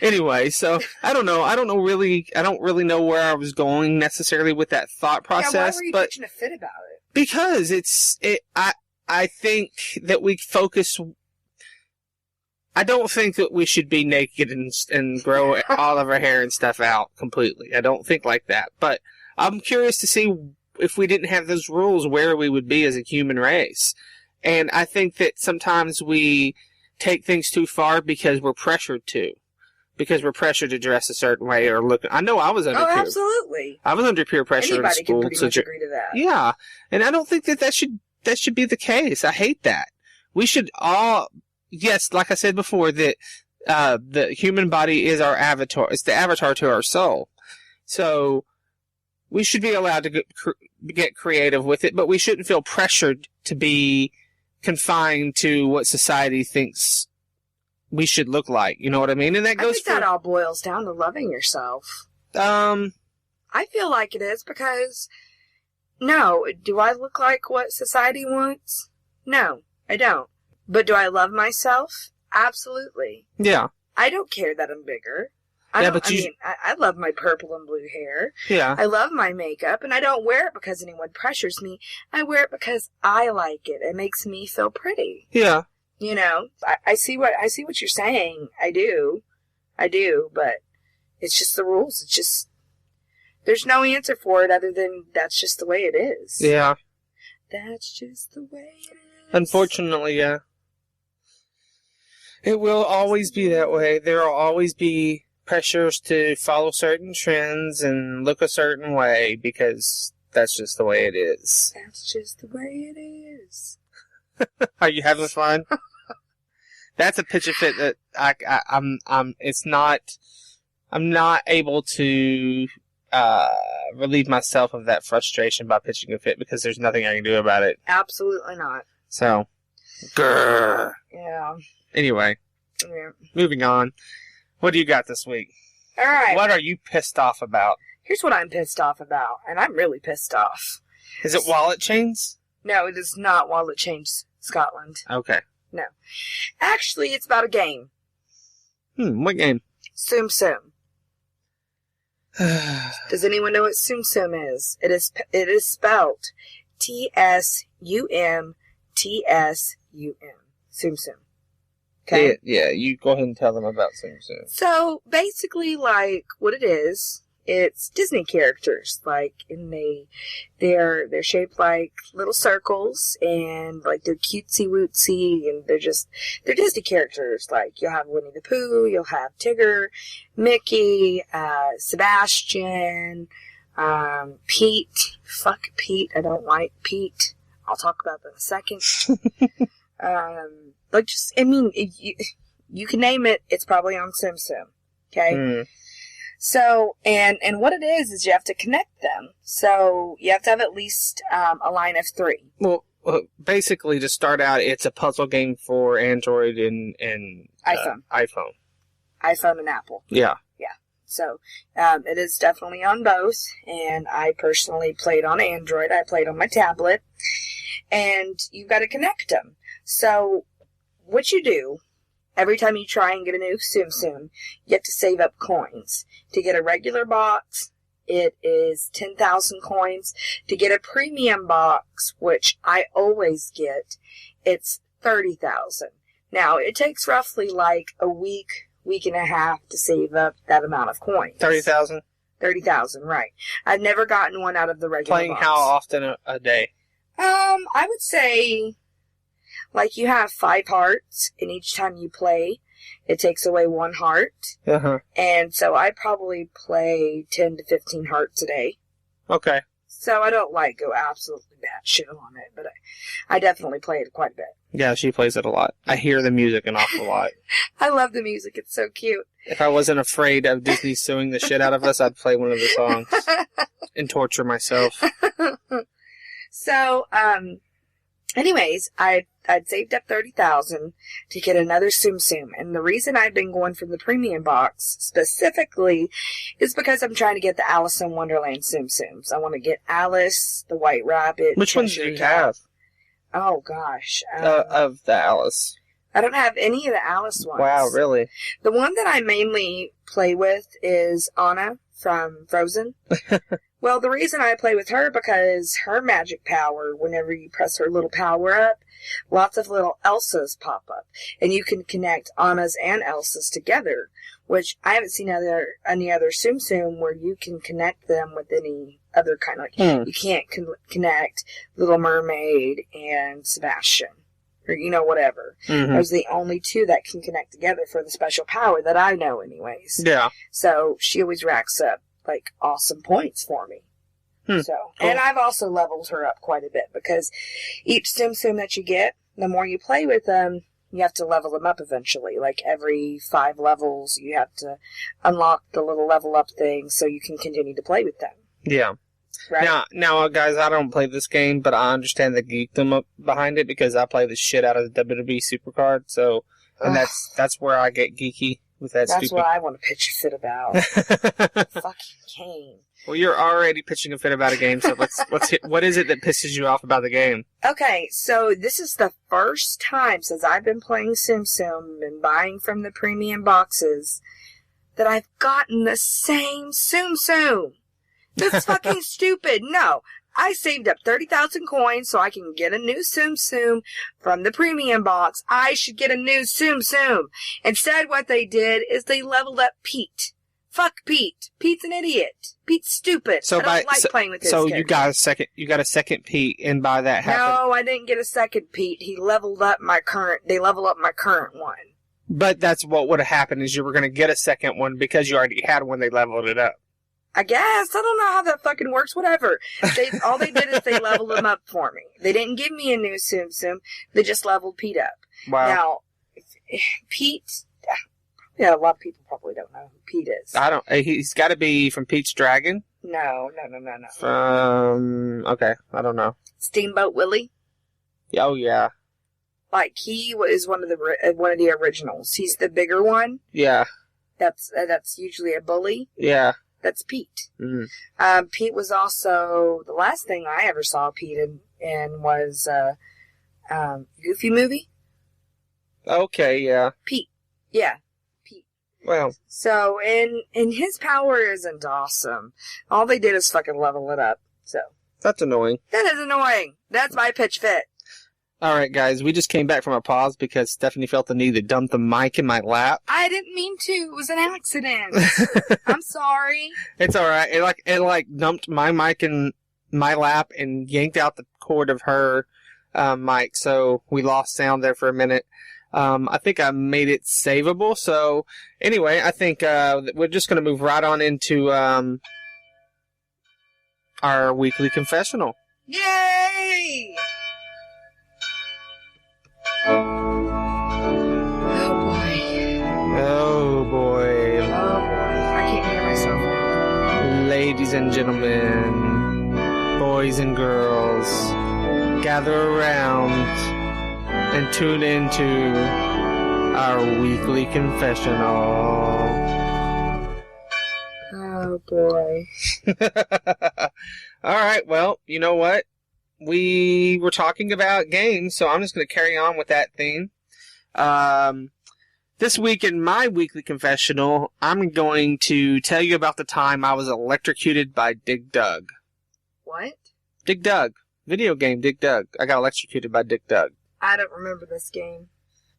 B: Anyway, so I don't know. I don't really know where I was going necessarily with that thought process.
A: Yeah, why were you pitching a fit about it?
B: Because I think that we focus. I don't think that we should be naked and grow all of our hair and stuff out completely. I don't think like that. But I'm curious to see if we didn't have those rules, where we would be as a human race. And I think that sometimes we take things too far because we're pressured to. Because we're pressured to dress a certain way or look. I know I was under
A: absolutely.
B: I was under peer pressure
A: Anybody
B: in school.
A: Can pretty much agree to that.
B: Yeah. And I don't think that should be the case. I hate that. We should all, yes, like I said before, that the human body is our avatar. It's the avatar to our soul. So we should be allowed to get creative with it, but we shouldn't feel pressured to be confined to what society thinks we should look like. You know what I mean? And that goes.
A: I think that all boils down to loving yourself. I feel like it is because, no, do I look like what society wants? No, I don't. But do I love myself? Absolutely.
B: Yeah.
A: I don't care that I'm bigger. I love my purple and blue hair.
B: Yeah.
A: I love my makeup, and I don't wear it because anyone pressures me. I wear it because I like it. It makes me feel pretty.
B: Yeah.
A: You know, I see what you're saying. I do, but it's just the rules. It's just, there's no answer for it other than that's just the way it is.
B: Yeah.
A: That's just the way it is.
B: Unfortunately, yeah. It will always be that way. There will always be pressures to follow certain trends and look a certain way because that's just the way it is.
A: That's just the way it is.
B: Are you having fun? That's a pitch of fit that I'm not able to relieve myself of that frustration by pitching a fit because there's nothing I can do about it.
A: Absolutely not.
B: So, grrr.
A: Yeah.
B: Anyway, moving on. What do you got this week?
A: All right.
B: What are you pissed off about?
A: Here's what I'm pissed off about, and I'm really pissed off.
B: Is it wallet chains?
A: No, it is not Wallet Change Scotland.
B: Okay.
A: No. Actually, it's about a game.
B: What game?
A: Tsum Tsum. Does anyone know what Tsum Tsum is? It is spelled Tsum Tsum. Tsum Tsum. Okay?
B: Yeah, you go ahead and tell them about Tsum Tsum.
A: So, basically, like, what it is, it's Disney characters, like, and they're shaped like little circles, and, like, they're cutesy-wootsy, and they're Disney characters, like, you'll have Winnie the Pooh, you'll have Tigger, Mickey, Sebastian, Pete, fuck Pete, I don't like Pete, I'll talk about that in a second, like, just, I mean, you can name it, it's probably on Tsum Tsum, okay? So, and what it is you have to connect them. So, you have to have at least a line of 3.
B: Well, basically, to start out, it's a puzzle game for Android and
A: iPhone. iPhone and Apple.
B: Yeah.
A: Yeah. So, it is definitely on both, and I personally played on Android. I played on my tablet, and you've got to connect them. So, what you do, every time you try and get a new Tsum Tsum, you have to save up coins. To get a regular box, it is 10,000 coins. To get a premium box, which I always get, it's 30,000. Now, it takes roughly like a week and a half to save up that amount of coins.
B: 30,000?
A: 30,000, right. I've never gotten one out of the regular
B: Playing
A: box.
B: how often a day?
A: I would say, like, you have 5 hearts, and each time you play, it takes away 1 heart.
B: Uh-huh.
A: And so I probably play 10 to 15 hearts a day.
B: Okay.
A: So I don't, like, go absolutely batshit on it, but I definitely play it quite a bit.
B: Yeah, she plays it a lot. I hear the music an awful lot.
A: I love the music. It's so cute.
B: If I wasn't afraid of Disney suing the shit out of us, I'd play one of the songs and torture myself.
A: So, anyways, I'd saved up 30,000 to get another Tsum Tsum, and the reason I've been going for the premium box specifically is because I'm trying to get the Alice in Wonderland Tsum Tsums. I want to get Alice, the White Rabbit.
B: Which ones do you have?
A: Oh gosh,
B: of the Alice.
A: I don't have any of the Alice ones.
B: Wow, really?
A: The one that I mainly play with is Anna from Frozen. Well, the reason I play with her because her magic power, whenever you press her little power up, lots of little Elsas pop up. And you can connect Anna's and Elsa's together, which I haven't seen any other Tsum Tsum where you can connect them with any other kind of, like, you can't connect Little Mermaid and Sebastian. Or, whatever. Mm-hmm. Those are the only 2 that can connect together for the special power that I know anyways.
B: Yeah.
A: So, she always racks up, like, awesome points for me. So, cool. And I've also leveled her up quite a bit because each Tsum Tsum that you get, the more you play with them, you have to level them up eventually. Like, every 5 levels, you have to unlock the little level up thing so you can continue to play with them.
B: Yeah.
A: Right?
B: Now, guys, I don't play this game, but I understand the geekdom up behind it because I play the shit out of the WWE Supercard, so, and that's where I get geeky with that
A: That's
B: stupid...
A: what I want to pitch a fit about. Fucking game.
B: Well, you're already pitching a fit about a game, so let's hit... What is it that pisses you off about the game?
A: Okay, so this is the first time since I've been playing Tsum Tsum and buying from the premium boxes that I've gotten the same Tsum Tsum. That's fucking stupid. No. I saved up 30,000 coins so I can get a new Tsum Tsum from the premium box. I should get a new Tsum Tsum. Instead, what they did is they leveled up Pete. Fuck Pete. Pete's an idiot. Pete's stupid. I don't like playing with his character.
B: You got a second Pete, and by that happened...
A: No, I didn't get a second Pete. They leveled up my current one.
B: But that's what would have happened, is you were going to get a second one because you already had one. They leveled it up.
A: I guess. I don't know how that fucking works. Whatever. All they did is they leveled him up for me. They didn't give me a new Tsum Tsum. They just leveled Pete up.
B: Wow.
A: Now, Pete... Yeah, a lot of people probably don't know who Pete is.
B: He's got to be from Pete's Dragon?
A: No.
B: Okay. I don't know.
A: Steamboat Willie?
B: Oh, yeah.
A: Like, he is one of the originals. He's the bigger one.
B: Yeah.
A: That's usually a bully.
B: Yeah.
A: That's Pete.
B: Mm-hmm.
A: Pete was also, the last thing I ever saw Pete in was Goofy Movie.
B: Okay, yeah.
A: Pete. Yeah. Pete.
B: Well.
A: So, and his power isn't awesome. All they did is fucking level it up. So.
B: That's annoying.
A: That is annoying. That's my pitch fit.
B: Alright, guys, we just came back from a pause because Stephanie felt the need to dump the mic in my lap.
A: I didn't mean to. It was an accident. I'm sorry.
B: It's alright. It dumped my mic in my lap and yanked out the cord of her mic, so we lost sound there for a minute. I think I made it savable, so anyway, I think we're just going to move right on into our weekly confessional.
A: Yay!
B: Oh boy.
A: I can't hear myself.
B: Ladies and gentlemen, boys and girls, gather around and tune into our weekly confessional.
A: Oh boy.
B: Alright, well, you know what? We were talking about games, so I'm just going to carry on with that theme. This week in my weekly confessional, I'm going to tell you about the time I was electrocuted by Dig Dug.
A: What?
B: Dig Dug. Video game Dig Dug. I got electrocuted by Dig Dug.
A: I don't remember this game.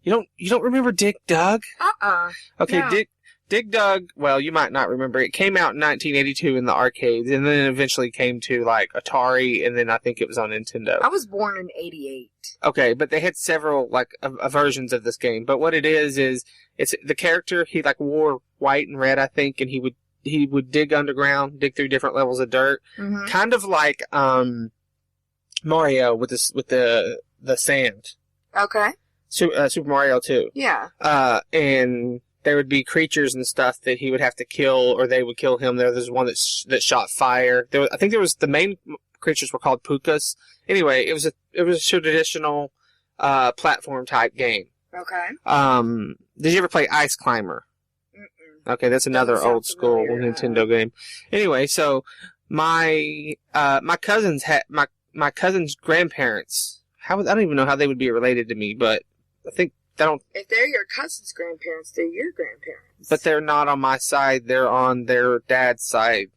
B: You don't remember Dig Dug? Okay,
A: no.
B: Dig Dug, well, you might not remember. It came out in 1982 in the arcades, and then eventually came to, like, Atari, and then I think it was on Nintendo.
A: I was born in 88.
B: Okay, but they had several, like, versions of this game. But what it is it's the character, he, like, wore white and red, I think, and he would dig underground, dig through different levels of dirt. Mm-hmm. Kind of like, Mario with the sand.
A: Okay.
B: Super Mario 2.
A: Yeah.
B: And there would be creatures and stuff that he would have to kill, or they would kill him. There's one that shot fire. I think the main creatures were called pukas. Anyway, it was a traditional platform type game.
A: Okay.
B: Did you ever play Ice Climber? Mm-mm. Okay, that's another old school Nintendo game. Anyway, so my cousin's grandparents. I don't even know how they would be related to me, but I think they don't.
A: If they're your cousin's grandparents, they're your grandparents.
B: But they're not on my side. They're on their dad's side.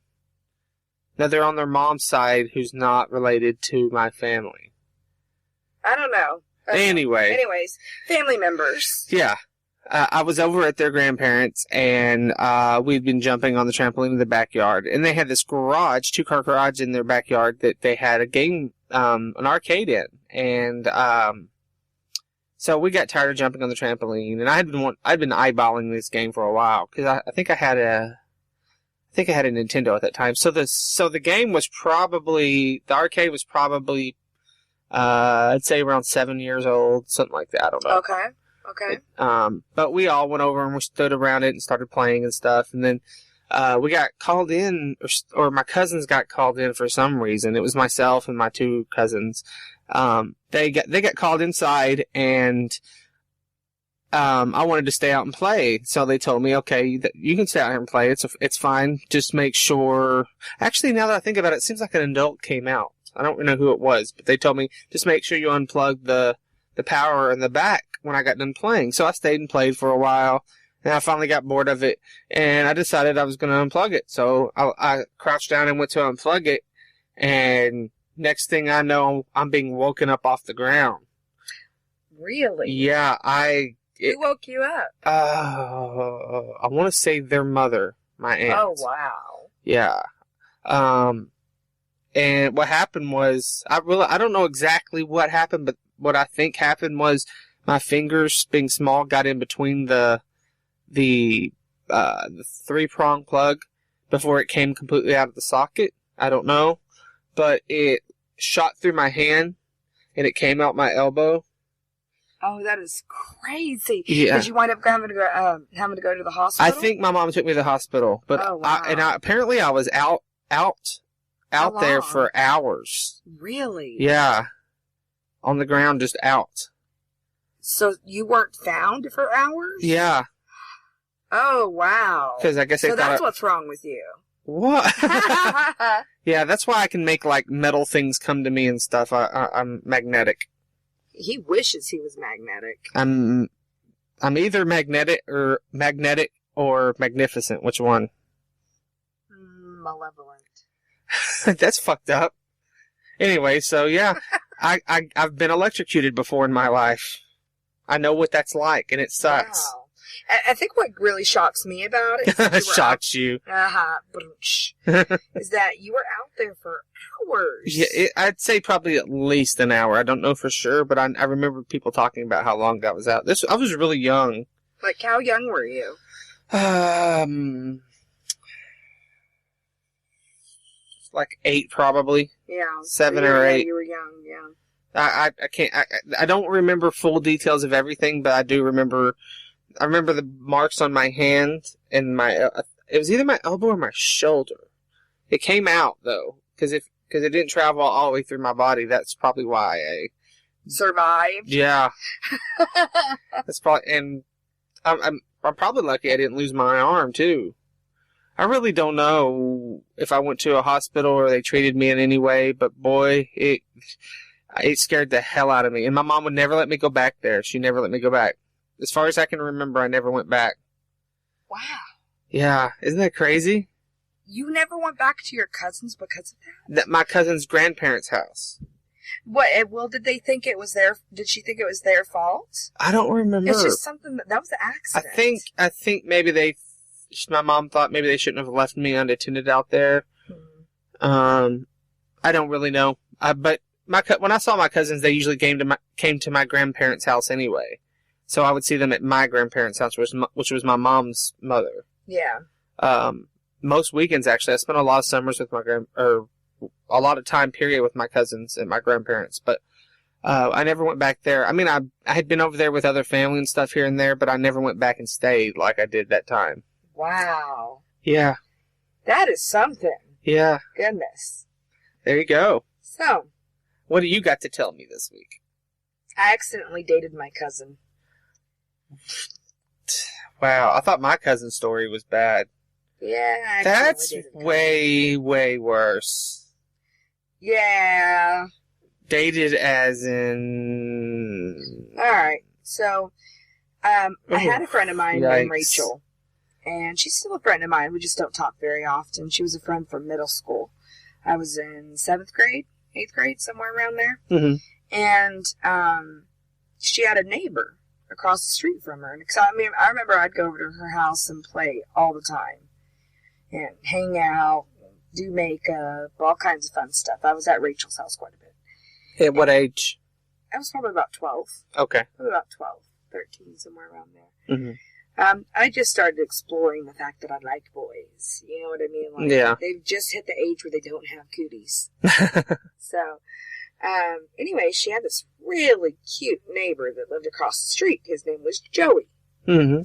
B: No, they're on their mom's side, who's not related to my family.
A: I don't know. Anyways, family members.
B: Yeah. I was over at their grandparents, and we'd been jumping on the trampoline in the backyard. And they had this garage, 2-car garage in their backyard that they had a game, an arcade in. And so we got tired of jumping on the trampoline, and I'd been eyeballing this game for a while because I think I had a Nintendo at that time. So the game was the arcade was probably I'd say around 7 years old, something like that. I don't know.
A: Okay.
B: But we all went over and we stood around it and started playing and stuff, and then we got called in, or my cousins got called in for some reason. It was myself and my 2 cousins. They got called inside, and I wanted to stay out and play. So they told me, okay, you can stay out here and play. It's fine. Just make sure. Actually, now that I think about it, it seems like an adult came out. I don't know who it was, but they told me just make sure you unplug the power in the back when I got done playing. So I stayed and played for a while, and I finally got bored of it, and I decided I was going to unplug it. So I crouched down and went to unplug it, and next thing I know, I'm being woken up off the ground.
A: Really?
B: Yeah,
A: Who woke you up?
B: I want to say their mother, my aunt.
A: Oh, wow.
B: Yeah. And what happened was, I don't know exactly what happened, but what I think happened was my fingers, being small, got in between the 3-prong plug before it came completely out of the socket. I don't know, but it shot through my hand and it came out my elbow.
A: Oh, that is crazy.
B: Yeah.
A: Did you wind up having to go to the hospital?
B: I think my mom took me to the hospital, but
A: wow.
B: apparently I was out there for hours.
A: Really?
B: Yeah. On the ground, just out.
A: So you weren't found for hours?
B: Yeah.
A: Oh, wow.
B: Because I guess
A: so that's what's wrong with you.
B: What? Yeah, that's why I can make like metal things come to me and stuff. I'm magnetic.
A: He wishes he was magnetic.
B: I'm either magnetic or magnificent. Which one?
A: Malevolent.
B: That's fucked up. Anyway, so yeah, I've been electrocuted before in my life. I know what that's like, and it sucks.
A: Wow. I think what really shocks me about it is
B: shocks you.
A: Is that you were out there for hours.
B: Yeah, I'd say probably at least an hour. I don't know for sure, but I remember people talking about how long that was out. I was really young.
A: Like, how young were you?
B: Like 8 probably.
A: Yeah.
B: 7 or 8.
A: You were young, yeah.
B: I can't. I don't remember full details of everything, but I do remember. I remember the marks on my hand and my. It was either my elbow or my shoulder. It came out though, because it didn't travel all the way through my body. That's probably why I
A: survived.
B: Yeah. That's probably, and I'm probably lucky I didn't lose my arm too. I really don't know if I went to a hospital or they treated me in any way, but boy, it scared the hell out of me. And my mom would never let me go back there. She never let me go back. As far as I can remember, I never went back.
A: Wow.
B: Yeah. Isn't that crazy?
A: You never went back to your cousin's because of that?
B: My cousin's grandparents' house.
A: What? Well, did they think it was their... Did she think it was their fault?
B: I don't remember.
A: It's just something... That was an accident.
B: I think maybe my mom thought maybe they shouldn't have left me unattended out there. I don't really know. But when I saw my cousins, they usually came to my grandparents' house anyway. So I would see them at my grandparents' house, which was my mom's mother.
A: Yeah.
B: Most weekends, actually. I spent a lot of summers with a lot of time period with my cousins and my grandparents. But I never went back there. I mean, I had been over there with other family and stuff here and there, but I never went back and stayed like I did that time.
A: Wow.
B: Yeah.
A: That is something.
B: Yeah.
A: Goodness.
B: There you go.
A: So.
B: What do you got to tell me this week?
A: I accidentally dated my cousin.
B: Wow. I thought my cousin's story was bad.
A: Yeah.
B: That's way, way worse.
A: Yeah.
B: Dated as in...
A: Alright. So, I had a friend of mine named Rachel. And she's still a friend of mine. We just don't talk very often. She was a friend from middle school. I was in 7th grade, 8th grade, somewhere around there.
B: Mm-hmm.
A: And she had a neighbor across the street from her. And I remember I'd go over to her house and play all the time. And hang out, do makeup, all kinds of fun stuff. I was at Rachel's house quite a bit.
B: At what age?
A: I was probably about 12.
B: Okay.
A: Probably about 12, 13, somewhere around there.
B: Mm-hmm.
A: I just started exploring the fact that I like boys. You know what I mean? Like,
B: yeah.
A: They've just hit the age where they don't have cooties. So, anyway, she had this really cute neighbor that lived across the street. His name was Joey.
B: Mm-hmm.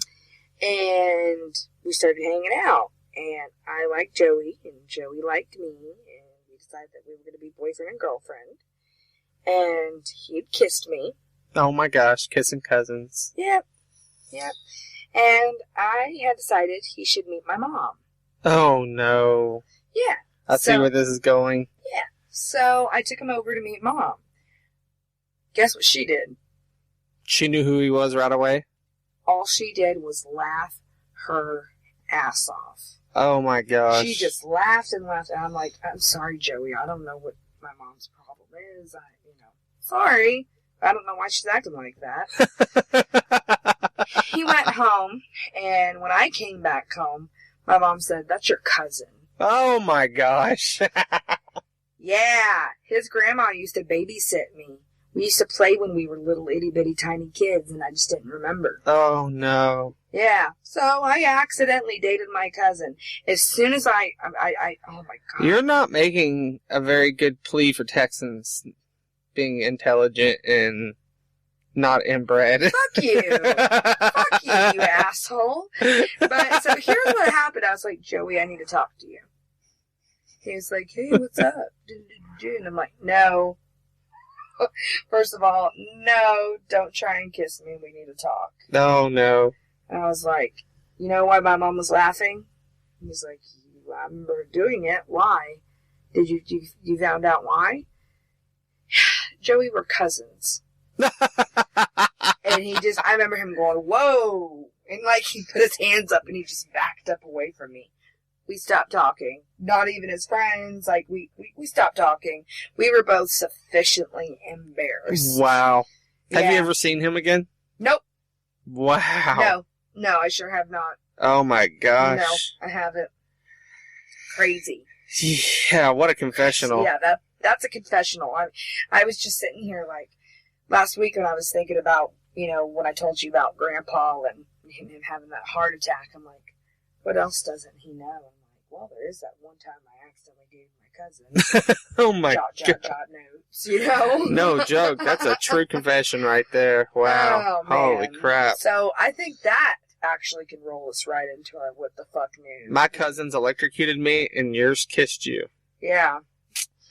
A: And we started hanging out. And I liked Joey, and Joey liked me. And we decided that we were going to be boyfriend and girlfriend. And he had kissed me.
B: Oh my gosh, kissing cousins.
A: Yep. Yep. And I had decided he should meet my mom.
B: Oh, no.
A: Yeah.
B: I see where this is going.
A: Yeah. So I took him over to meet Mom. Guess what she did?
B: She knew who he was right away?
A: All she did was laugh her ass off.
B: Oh, my gosh.
A: She just laughed and laughed. And I'm like, I'm sorry, Joey. I don't know what my mom's problem is. Sorry. I don't know why she's acting like that. He went home, and when I came back home, my mom said, that's your cousin.
B: Oh, my gosh.
A: Yeah, his grandma used to babysit me. We used to play when we were little itty-bitty tiny kids, and I just didn't remember.
B: Oh, no.
A: Yeah, so I accidentally dated my cousin. As soon as I oh, my God.
B: You're not making a very good plea for Texans being intelligent and not inbred.
A: Fuck you. Fuck you, you asshole. But, so here's what happened. I was like, Joey, I need to talk to you. He was like, hey, what's up? And I'm like, no. First of all, no, don't try and kiss me. We need to talk.
B: No, no.
A: And I was like, you know why my mom was laughing? He was like, I remember doing it. Why? Did you found out why? Joey, we're cousins. And I remember him going, whoa. And like he put his hands up and he just backed up away from me. We stopped talking. Not even as friends. Like, we stopped talking. We were both sufficiently embarrassed.
B: Wow.
A: Yeah.
B: Have you ever seen him again?
A: Nope.
B: Wow.
A: No, I sure have not.
B: Oh, my gosh.
A: No, I haven't. Crazy.
B: Yeah, what a confessional.
A: Yeah, that's a confessional. I was just sitting here, like, last week when I was thinking about, when I told you about Grandpa and him having that heart attack, I'm like, what else doesn't he know? I'm like, well, there is that one time I accidentally dated my cousin.
B: Oh my
A: God. Notes,
B: No joke. That's a true confession right there. Wow.
A: Oh, man.
B: Holy crap.
A: So I think that actually can roll us right into our what the fuck news.
B: My cousins electrocuted me and yours kissed you.
A: Yeah.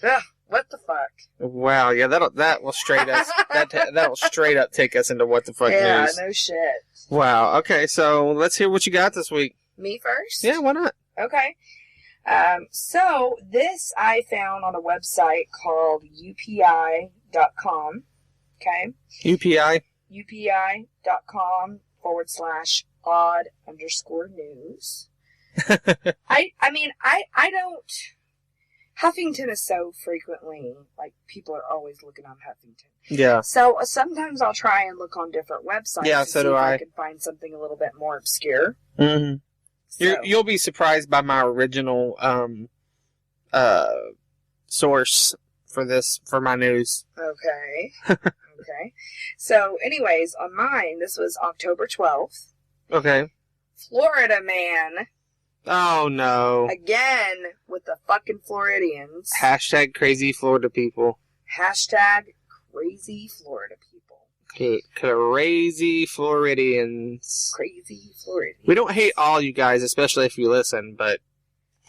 A: Ugh, what the fuck?
B: Wow. Yeah, that will straight us that'll straight up take us into what the fuck news.
A: Yeah, no shit.
B: Wow. Okay, so let's hear what you got this week.
A: Me first?
B: Yeah, why not?
A: Okay. So this I found on a website called upi.com. Okay.
B: UPI?
A: upi.com /odd_news. I don't. Huffington is so frequently, like, people are always looking on Huffington.
B: Yeah.
A: So sometimes I'll try and look on different websites.
B: Yeah,
A: to
B: so
A: see
B: do
A: if
B: I.
A: I can find something a little bit more obscure.
B: Mm-hmm.
A: So,
B: You'll be surprised by my original source for my news.
A: Okay. Okay. So, anyways, on mine, this was October 12th.
B: Okay.
A: Florida man.
B: Oh, no.
A: Again, with the fucking Floridians.
B: Hashtag crazy Florida people.
A: Hashtag crazy Florida people.
B: Crazy Floridians.
A: Crazy Floridians.
B: We don't hate all you guys, especially if you listen, but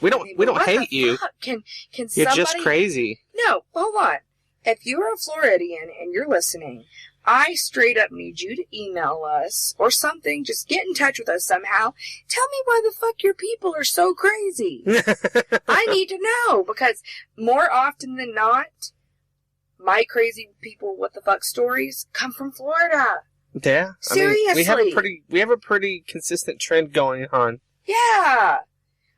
B: we don't hate you.
A: Can
B: You're
A: somebody...
B: just crazy.
A: No, hold on. If you're a Floridian and you're listening, I straight up need you to email us or something. Just get in touch with us somehow. Tell me why the fuck your people are so crazy. I need to know, because more often than not, my crazy people what the fuck stories come from Florida.
B: Yeah.
A: Seriously.
B: I mean, we have a pretty consistent trend going on.
A: Yeah.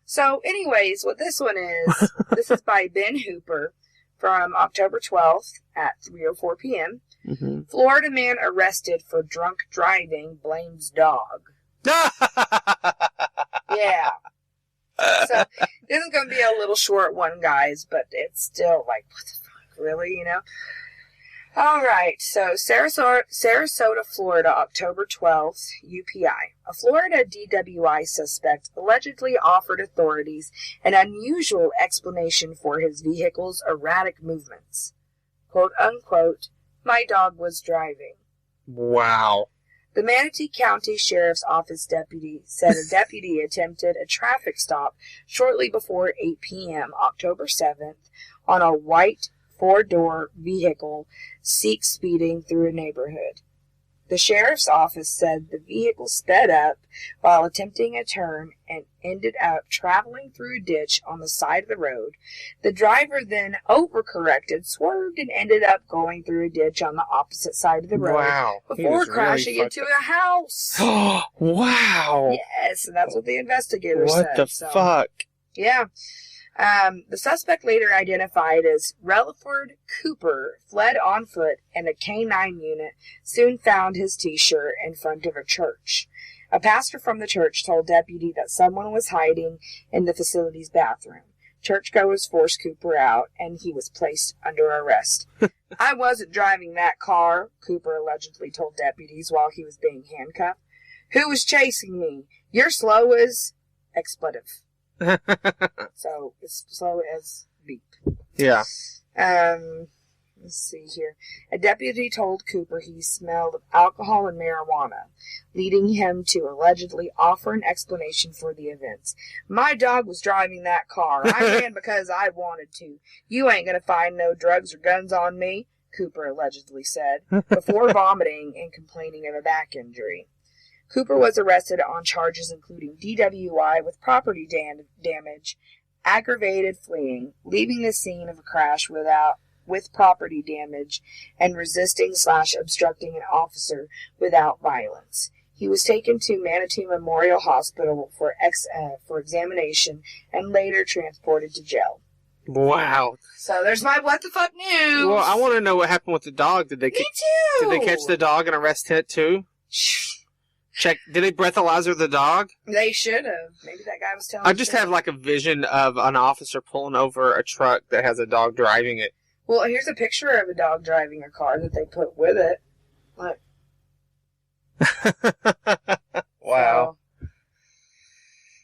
A: So anyways, what this one is, this is by Ben Hooper from October 12th at 3:04 p.m.
B: Mm-hmm.
A: Florida man arrested for drunk driving blames dog. Yeah. So this is going to be a little short one, guys, but it's still like, what the fuck, really, All right, so Sarasota, Florida, October 12th, UPI. A Florida DWI suspect allegedly offered authorities an unusual explanation for his vehicle's erratic movements. Quote, unquote, my dog was driving.
B: Wow.
A: The Manatee County Sheriff's Office deputy said a deputy attempted a traffic stop shortly before 8 p.m. October 7th on a white four-door vehicle speeding through a neighborhood. The sheriff's office said the vehicle sped up while attempting a turn and ended up traveling through a ditch on the side of the road. The driver then overcorrected, swerved, and ended up going through a ditch on the opposite side of the road before crashing into a house.
B: Wow.
A: Yes, and that's what the investigators said.
B: What the fuck?
A: Yeah. The suspect, later identified as Relaford Cooper, fled on foot, and a canine unit soon found his T-shirt in front of a church. A pastor from the church told deputy that someone was hiding in the facility's bathroom. Churchgoers forced Cooper out, and he was placed under arrest. I wasn't driving that car, Cooper allegedly told deputies while he was being handcuffed. Who was chasing me? You're slow as expletive. So, it's slow as beep.
B: Yeah.
A: Let's see here. A deputy told Cooper he smelled of alcohol and marijuana, leading him to allegedly offer an explanation for the events. My dog was driving that car. I ran because I wanted to. You ain't gonna find no drugs or guns on me, Cooper allegedly said, before vomiting and complaining of a back injury. Cooper was arrested on charges including DWI with property damage, aggravated fleeing, leaving the scene of a crash with property damage, and resisting/obstructing an officer without violence. He was taken to Manitou Memorial Hospital for examination and later transported to jail.
B: Wow.
A: So there's my what the fuck news.
B: Well, I want to know what happened with the dog. Did they
A: Me too.
B: Did they catch the dog and arrest it too? Check. Did they breathalyzer the dog?
A: They should have. Maybe that guy was telling.
B: I just have like a vision of an officer pulling over a truck that has a dog driving it.
A: Well, here's a picture of a dog driving a car that they put with it. Look.
B: Wow.
A: So,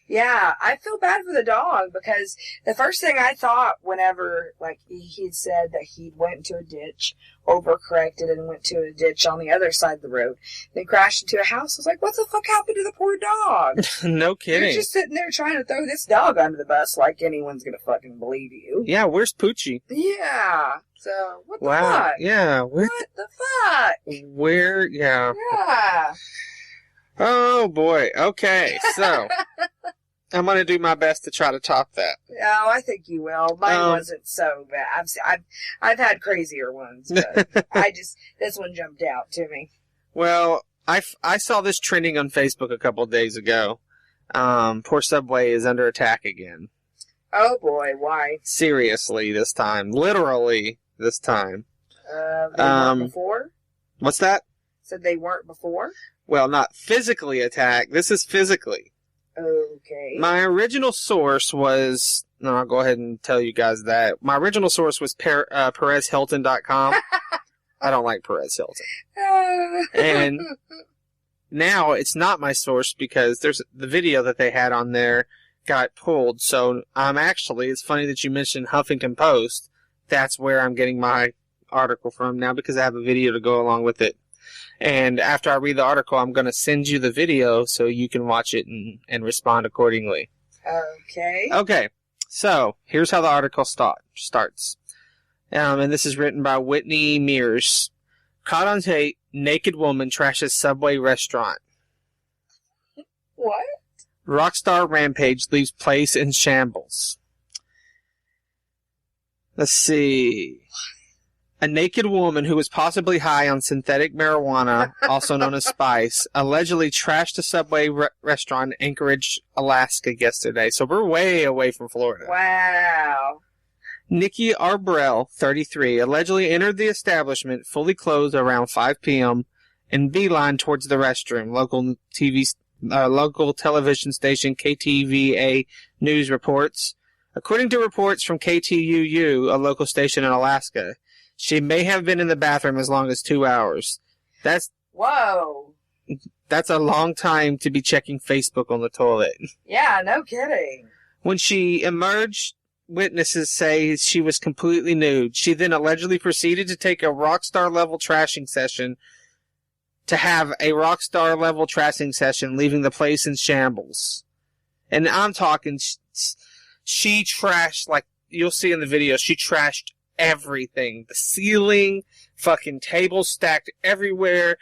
A: yeah, I feel bad for the dog because the first thing I thought whenever, like, he'd said that he went into a ditch, overcorrected and went to a ditch on the other side of the road, then crashed into a house, I was like, what the fuck happened to the poor dog?
B: No kidding.
A: You're just sitting there trying to throw this dog under the bus like anyone's gonna fucking believe you.
B: Yeah, where's Poochie?
A: Yeah. So, what the
B: Wow.
A: fuck?
B: Yeah.
A: What the fuck?
B: Where? Yeah.
A: Yeah.
B: Oh, boy. Okay, so I'm going to do my best to try to top that.
A: Oh, I think you will. Mine wasn't so bad. I've had crazier ones, but this one jumped out to me.
B: Well, I saw this trending on Facebook a couple of days ago. Poor Subway is under attack again.
A: Oh, boy. Why?
B: Seriously, this time. Literally, this time.
A: They weren't before?
B: What's that?
A: Said they weren't before?
B: Well, not physically attacked. This is physically.
A: Okay.
B: My original source was... No, I'll go ahead and tell you guys that. My original source was PerezHilton.com. I don't like Perez Hilton. And now it's not my source because there's the video that they had on there got pulled. So I'm actually... It's funny that you mentioned Huffington Post. That's where I'm getting my article from now because I have a video to go along with it. And after I read the article, I'm going to send you the video so you can watch it and respond accordingly.
A: Okay.
B: Okay. So, here's how the article starts. And this is written by Whitney Mears. Caught on tape, naked woman trashes Subway restaurant.
A: What?
B: Rockstar rampage leaves place in shambles. Let's see. A naked woman who was possibly high on synthetic marijuana, also known as spice, allegedly trashed a Subway restaurant in Anchorage, Alaska yesterday. So we're way away from Florida.
A: Wow.
B: Nikki Arbrell, 33, allegedly entered the establishment fully clothed around 5 p.m. and beeline towards the restroom. Local television station KTVA News reports. According to reports from KTUU, a local station in Alaska, she may have been in the bathroom as long as 2 hours.
A: Whoa.
B: That's a long time to be checking Facebook on the toilet.
A: Yeah, no kidding.
B: When she emerged, witnesses say she was completely nude. She then allegedly proceeded to take a rockstar level trashing session, leaving the place in shambles. And I'm talking, she trashed, like you'll see in the video, she trashed everything. The ceiling, fucking tables stacked everywhere,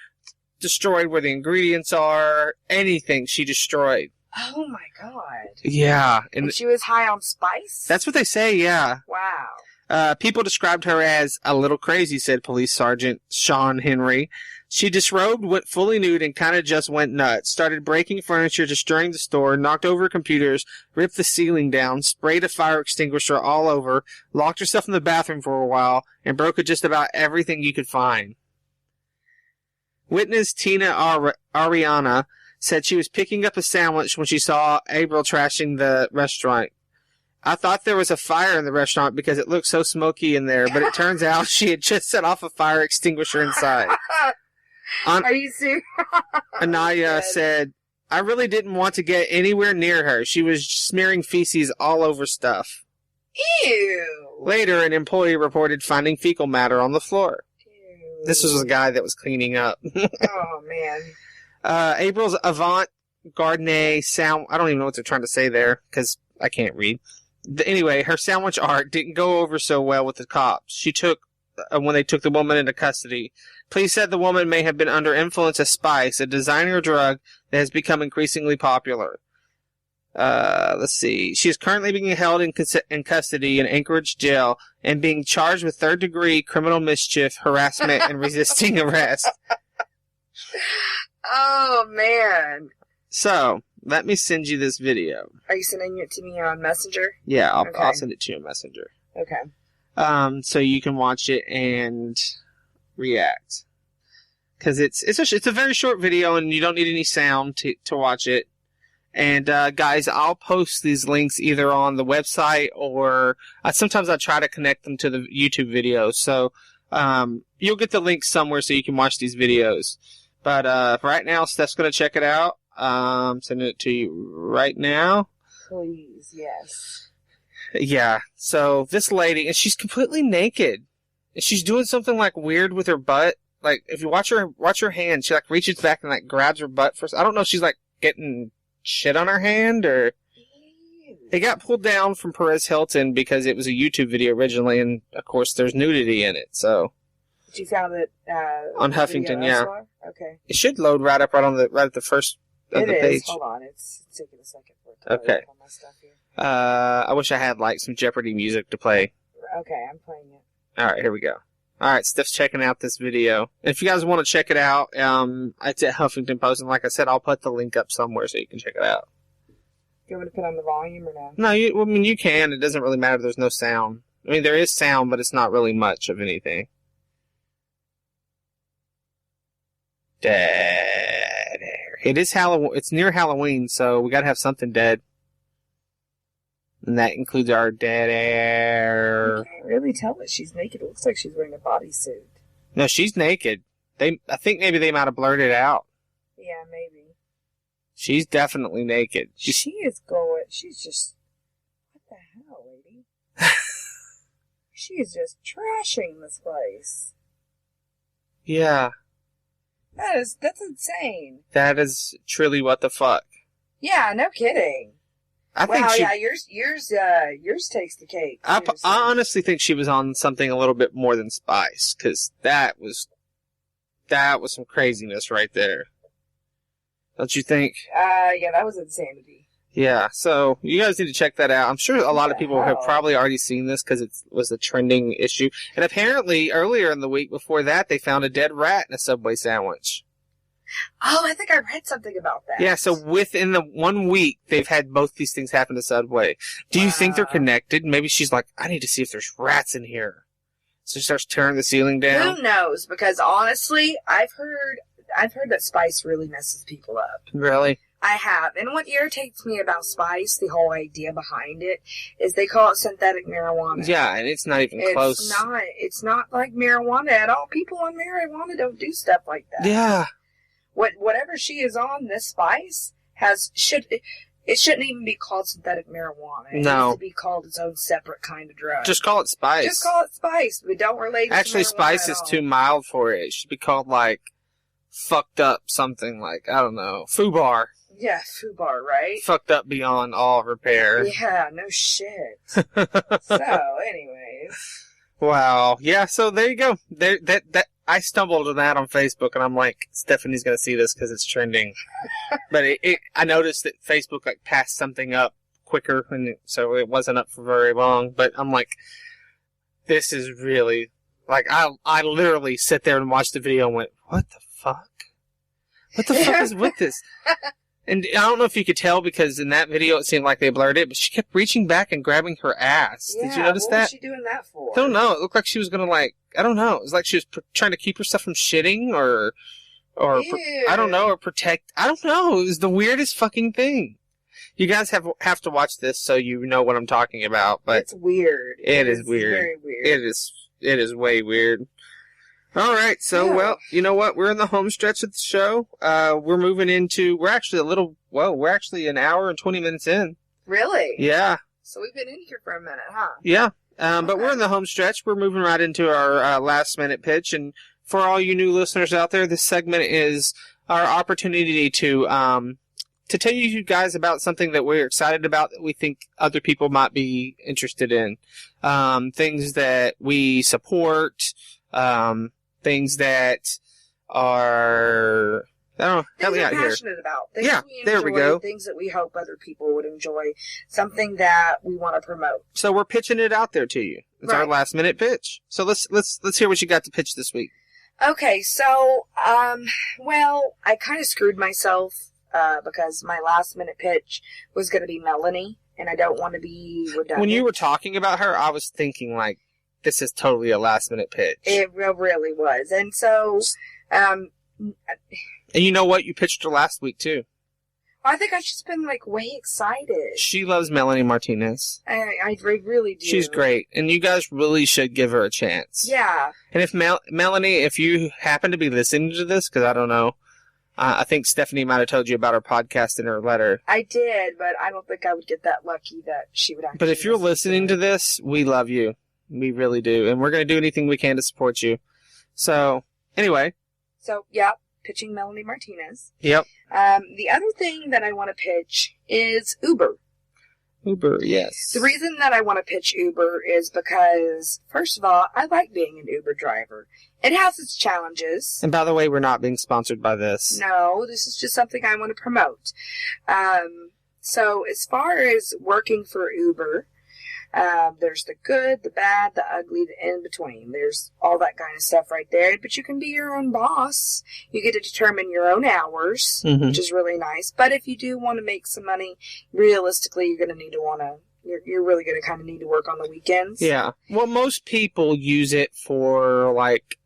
B: destroyed where the ingredients are. Anything she destroyed.
A: Oh my God.
B: Yeah.
A: And she was high on spice?
B: That's what they say, yeah.
A: Wow.
B: People described her as a little crazy, said Police Sergeant Sean Henry. She disrobed, went fully nude, and kind of just went nuts. Started breaking furniture, destroying the store, knocked over computers, ripped the ceiling down, sprayed a fire extinguisher all over, locked herself in the bathroom for a while, and broke at just about everything you could find. Witness Tina Ariana said she was picking up a sandwich when she saw April trashing the restaurant. I thought there was a fire in the restaurant because it looked so smoky in there, but it turns out she had just set off a fire extinguisher inside.
A: Are you serious?
B: Anaya said, I really didn't want to get anywhere near her. She was smearing feces all over stuff.
A: Ew.
B: Later, an employee reported finding fecal matter on the floor.
A: Ew.
B: This was a guy that was cleaning up.
A: Oh, man.
B: April's avant-garde sound... I don't even know what they're trying to say there, because I can't read. Anyway, her sandwich art didn't go over so well with the cops. When they took the woman into custody. Police said the woman may have been under influence of spice, a designer drug that has become increasingly popular. Let's see. She is currently being held in custody in Anchorage jail and being charged with third-degree criminal mischief, harassment, and resisting arrest.
A: Oh, man.
B: So, let me send you this video.
A: Are you sending it to me on Messenger?
B: Yeah, I'll send it to you on Messenger.
A: Okay.
B: So you can watch it and react. Because it's a very short video and you don't need any sound to watch it. And guys, I'll post these links either on the website or sometimes I try to connect them to the YouTube videos. So you'll get the link somewhere so you can watch these videos. But right now, Steph's going to check it out. Sending it to you right now.
A: Please, yes.
B: Yeah, so this lady, and she's completely naked. And she's doing something like weird with her butt. Like, if you watch her hand, she like reaches back and like grabs her butt first. I don't know if she's like getting shit on her hand or... It got pulled down from Perez Hilton because it was a YouTube video originally, and of course there's nudity in it, so...
A: But you found it
B: on Huffington, yeah.
A: Okay.
B: It should load right up right at the first of the page.
A: Hold on, it's taking a second for it to
B: load
A: up on my stuff here.
B: I wish I had like some Jeopardy music to play.
A: Okay, I'm playing it.
B: Alright, here we go. Alright, Steph's checking out this video. If you guys want to check it out, it's at Huffington Post, and like I said, I'll put the link up somewhere so you can check it out.
A: Do you want me to put on the volume or no?
B: No, you can. It doesn't really matter. There's no sound. I mean, there is sound, but it's not really much of anything. Dead air. It is Halloween. It's near Halloween, so we gotta have something dead. And that includes our dead air.
A: You can't really tell that she's naked. It looks like she's wearing a bodysuit.
B: No, she's naked. I think maybe they might have blurred it out.
A: Yeah, maybe.
B: She's definitely naked.
A: She is going... She's just... What the hell, lady? She is just trashing this place.
B: Yeah.
A: That's insane.
B: That is truly what the fuck.
A: Yeah, no kidding.
B: I think
A: yours takes the cake.
B: I honestly think she was on something a little bit more than spice, because that was some craziness right there. Don't you think?
A: Yeah, that was insanity.
B: Yeah, so you guys need to check that out. I'm sure a lot of people have probably already seen this because it was a trending issue. And apparently, earlier in the week before that, they found a dead rat in a Subway sandwich.
A: Oh, I think I read something about that.
B: Yeah, so within the 1 week, they've had both these things happen to Subway. Do you think they're connected? Maybe she's like, I need to see if there's rats in here. So she starts tearing the ceiling down.
A: Who knows? Because honestly, I've heard that spice really messes people up.
B: Really?
A: I have. And what irritates me about spice, the whole idea behind it, is they call it synthetic marijuana.
B: Yeah, and it's not even close.
A: It's not like marijuana at all. People on marijuana don't do stuff like that.
B: Yeah.
A: Whatever she is on, this spice shouldn't even be called synthetic marijuana. It needs to be called its own separate kind of drug.
B: Just call it spice.
A: Just call it spice, but don't relate it to marijuana.
B: Actually, spice is too mild for it. It should be called like fucked up something like, I don't know, FUBAR.
A: Yeah, FUBAR, right?
B: Fucked up beyond all repair.
A: Yeah, no shit. So, anyways.
B: Wow. Yeah, so there you go. I stumbled on that on Facebook, and I'm like, Stephanie's going to see this because it's trending. But I noticed that Facebook like passed something up quicker, and so it wasn't up for very long. But I'm like, this is really like I literally sit there and watched the video and went, what the fuck? What the fuck is with this? And I don't know if you could tell because in that video it seemed like they blurred it, but she kept reaching back and grabbing her ass.
A: Yeah,
B: did you notice that?
A: What was she doing that for?
B: I don't know. It looked like she was going to like, I don't know. It was like she was trying to keep herself from shitting or I don't know, or protect. I don't know. It was the weirdest fucking thing. You guys have to watch this so you know what I'm talking about. But
A: it's weird.
B: It is weird.
A: Very weird.
B: It is way weird. All right, so,
A: Yeah.
B: Well, you know what? We're in the home stretch of the show. We're actually an hour and 20 minutes in.
A: Really?
B: Yeah.
A: So we've been in here for a minute, huh?
B: Yeah. But
A: Okay.
B: we're in the home stretch. We're moving right into our last minute pitch. And for all you new listeners out there, this segment is our opportunity to tell you guys about something that we're excited about that we think other people might be interested in. Things that we support, things that are, I don't know, help me
A: Things
B: out
A: we're
B: here.
A: passionate about. Things
B: Yeah,
A: we enjoy,
B: there we go.
A: Things that we hope other people would enjoy. Something that we want to promote.
B: So we're pitching it out there to you. It's our
A: Right.
B: last minute pitch. So let's hear what you got to pitch this week.
A: Okay, so, well, I kind of screwed myself, because my last minute pitch was going to be Melanie, and I don't want to be redundant.
B: When you were talking about her, I was thinking like, this is totally a last minute pitch.
A: It really was. And so,
B: And you know what? You pitched her last week too.
A: I think I've just been, like, way excited.
B: She loves Melanie Martinez.
A: I really do.
B: She's great, and you guys really should give her a chance.
A: Yeah.
B: And if Melanie, if you happen to be listening to this, because I don't know, I think Stephanie might have told you about her podcast in her letter.
A: I did, but I don't think I would get that lucky that she would actually.
B: But if you're listening to
A: it.
B: this, we love you. We really do, and we're going to do anything we can to support you. So, anyway.
A: So, yeah, pitching Melanie Martinez.
B: Yep.
A: The other thing that I want to pitch is Uber.
B: Uber, yes.
A: The reason that I want to pitch Uber is because, first of all, I like being an Uber driver. It has its challenges.
B: And by the way, we're not being sponsored by this.
A: No, this is just something I want to promote. So as far as working for Uber, there's the good, the bad, the ugly, the in between. There's all that kind of stuff right there. But you can be your own boss. You get to determine your own hours,
B: Mhm.
A: which is really nice. But if you do want to make some money, realistically, you're going to need to you're really going to kind of need to work on the weekends.
B: Yeah. Well, most people use it for like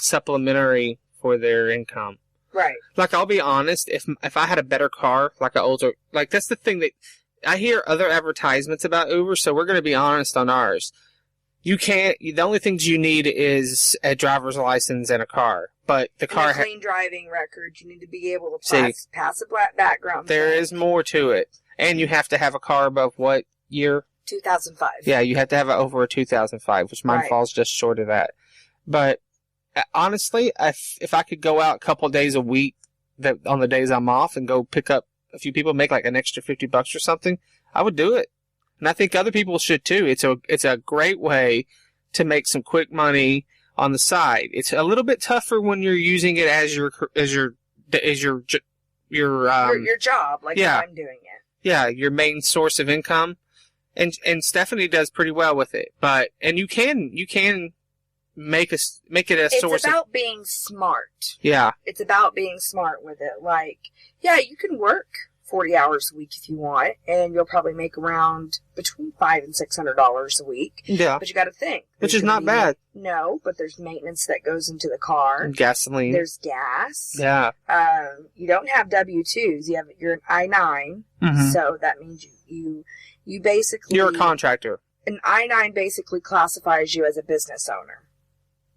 B: supplementary for their income.
A: Right.
B: Like, I'll be honest, if I had a better car, like an older, like that's the thing that I hear other advertisements about Uber, so we're going to be honest on ours. The only things you need is a driver's license and a car. But the car
A: And a clean driving record. You need to be able to pass a black background.
B: there
A: check.
B: is more to it. And you have to have a car above what year?
A: 2005.
B: Yeah, you have to have it over a 2005, which mine
A: Right.
B: falls just short of that. But honestly, if I could go out a couple of days a week on the days I'm off and go pick up a few people, make like an extra $50 or something, I would do it. And I think other people should too. It's a great way to make some quick money on the side. It's a little bit tougher when you're using it as your
A: your job, like
B: yeah.
A: how I'm doing it.
B: Yeah, your main source of income. And Stephanie does pretty well with it. And you can make it a source
A: It's about being smart.
B: Yeah.
A: It's about being smart with it. Like, yeah, you can work 40 hours a week if you want, and you'll probably make around between $500 and $600 a week.
B: Yeah.
A: But you got to think.
B: Which is not bad.
A: No, but there's maintenance that goes into the car.
B: Gasoline.
A: There's gas.
B: Yeah.
A: You don't have W-2s. You're an I-9.
B: Mhm.
A: So that means you basically...
B: You're a contractor.
A: An I-9 basically classifies you as a business owner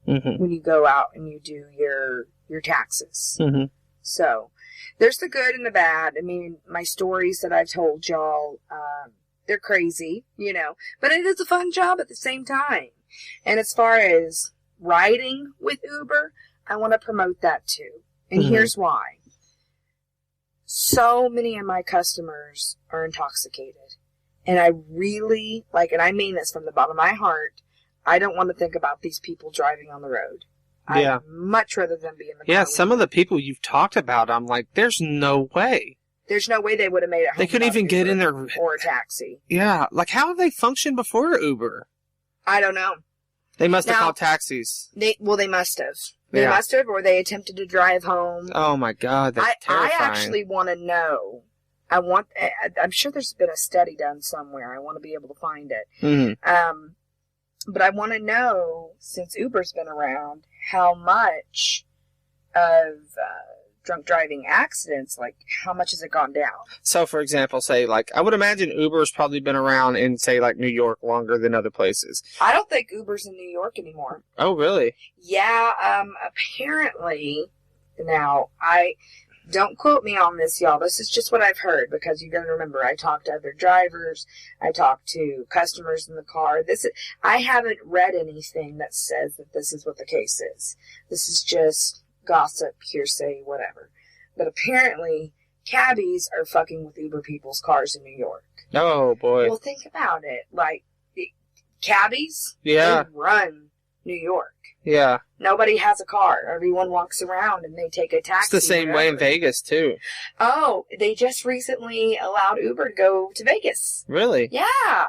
B: Mm-hmm.
A: when you go out and you do your taxes.
B: Mm-hmm.
A: So there's the good and the bad. I mean, my stories that I've told y'all, they're crazy, but it is a fun job at the same time. And as far as riding with Uber, I want to promote that too. And
B: Mhm.
A: here's why. So many of my customers are intoxicated. And I really, and I mean this from the bottom of my heart, I don't want to think about these people driving on the road.
B: Yeah.
A: I'd much rather them be in the car.
B: Yeah,
A: with
B: some
A: me.
B: of the people you've talked about, I'm like, there's no way.
A: There's no way they would have made it home.
B: They couldn't even get in their...
A: Or a taxi.
B: Yeah, like how have they functioned before Uber?
A: I don't know.
B: They must have called taxis.
A: They must have. They must have, or they attempted to drive home.
B: Oh my God, that's terrifying.
A: I actually want to know. I'm sure there's been a study done somewhere. I want to be able to find it.
B: Mm-hmm.
A: But I want to know, since Uber's been around, how much of drunk driving accidents, like, how much has it gone down?
B: So, for example, say, like, I would imagine Uber's probably been around in, say, like, New York longer than other places.
A: I don't think Uber's in New York anymore.
B: Oh, really?
A: Yeah, apparently, now, don't quote me on this, y'all. This is just what I've heard, because you got to remember, I talked to other drivers, I talked to customers in the car. I haven't read anything that says that this is what the case is. This is just gossip, hearsay, whatever. But apparently, cabbies are fucking with Uber people's cars in New York.
B: Oh, boy.
A: Well, think about it. Like, cabbies,
B: yeah,
A: they run New York.
B: Yeah.
A: Nobody has a car. Everyone walks around and they take a taxi.
B: It's the same way in Vegas, too.
A: Oh, they just recently allowed Uber to go to Vegas.
B: Really?
A: Yeah.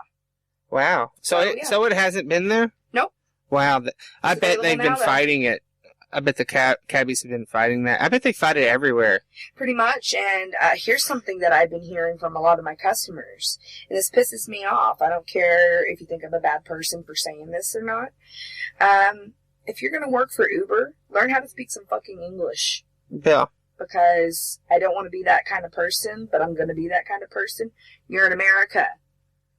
B: Wow. So it hasn't been there?
A: Nope.
B: Wow. I bet they've been fighting it. I bet the cabbies have been fighting that. I bet they fight it everywhere.
A: Pretty much. And here's something that I've been hearing from a lot of my customers. And this pisses me off. I don't care if you think I'm a bad person for saying this or not. If you're going to work for Uber, learn how to speak some fucking English.
B: Yeah.
A: Because I don't want to be that kind of person, but I'm going to be that kind of person. You're in America.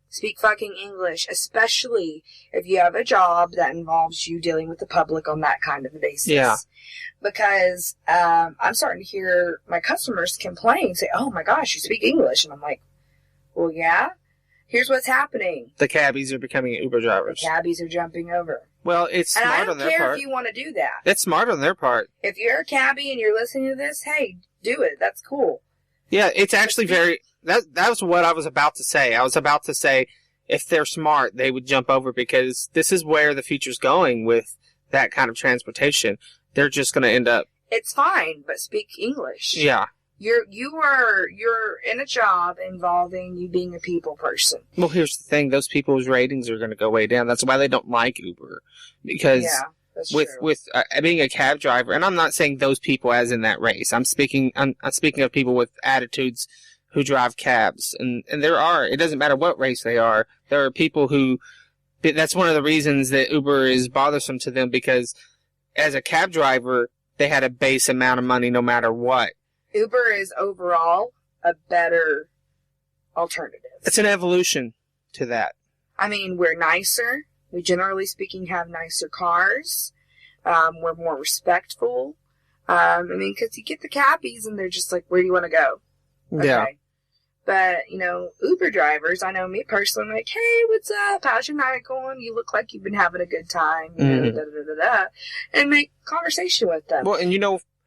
A: Speak fucking English, especially if you have a job that involves you dealing with the public on that kind of a basis.
B: Yeah.
A: Because I'm starting to hear my customers complain, say, oh my gosh, you speak English. And I'm like, well, yeah. Here's what's happening.
B: The cabbies are becoming Uber drivers.
A: The cabbies are jumping over.
B: Well, it's smart on their part.
A: And I don't care if you want to do that.
B: It's smart on their part.
A: If you're a cabbie and you're listening to this, hey, do it. That's cool.
B: Yeah, it's actually very... That was what I was about to say. I was about to say, if they're smart, they would jump over, because this is where the future's going with that kind of transportation. They're just going to end up...
A: It's fine, but speak English.
B: Yeah.
A: You're in a job involving you being a people person.
B: Well, here's the thing. Those people's ratings are going to go way down. That's why they don't like Uber. Because with being a cab driver, and I'm not saying those people as in that race. I'm speaking of people with attitudes who drive cabs. And there are, it doesn't matter what race they are. There are people who, that's one of the reasons that Uber is bothersome to them, because as a cab driver, they had a base amount of money no matter what.
A: Uber is overall a better alternative.
B: It's an evolution to that.
A: I mean, we're nicer. We generally speaking have nicer cars. We're more respectful. I mean, because you get the cabbies and they're just like, where do you want to go?
B: Yeah.
A: Okay. But, Uber drivers, I know me personally, I'm like, hey, what's up? How's your night going? You look like you've been having a good time. And make conversation with them.
B: Well, and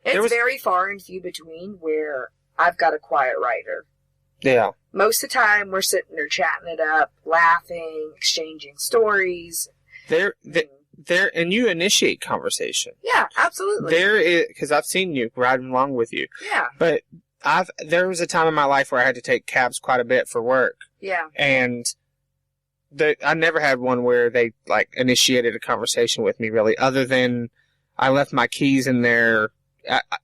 A: it's very far and few between where I've got a quiet rider.
B: Yeah.
A: Most of the time, we're sitting there chatting it up, laughing, exchanging stories.
B: And you initiate conversation.
A: Yeah, absolutely.
B: Because I've seen you riding along with you.
A: Yeah.
B: But there was a time in my life where I had to take cabs quite a bit for work.
A: Yeah.
B: And I never had one where they initiated a conversation with me, really, other than I left my keys in there.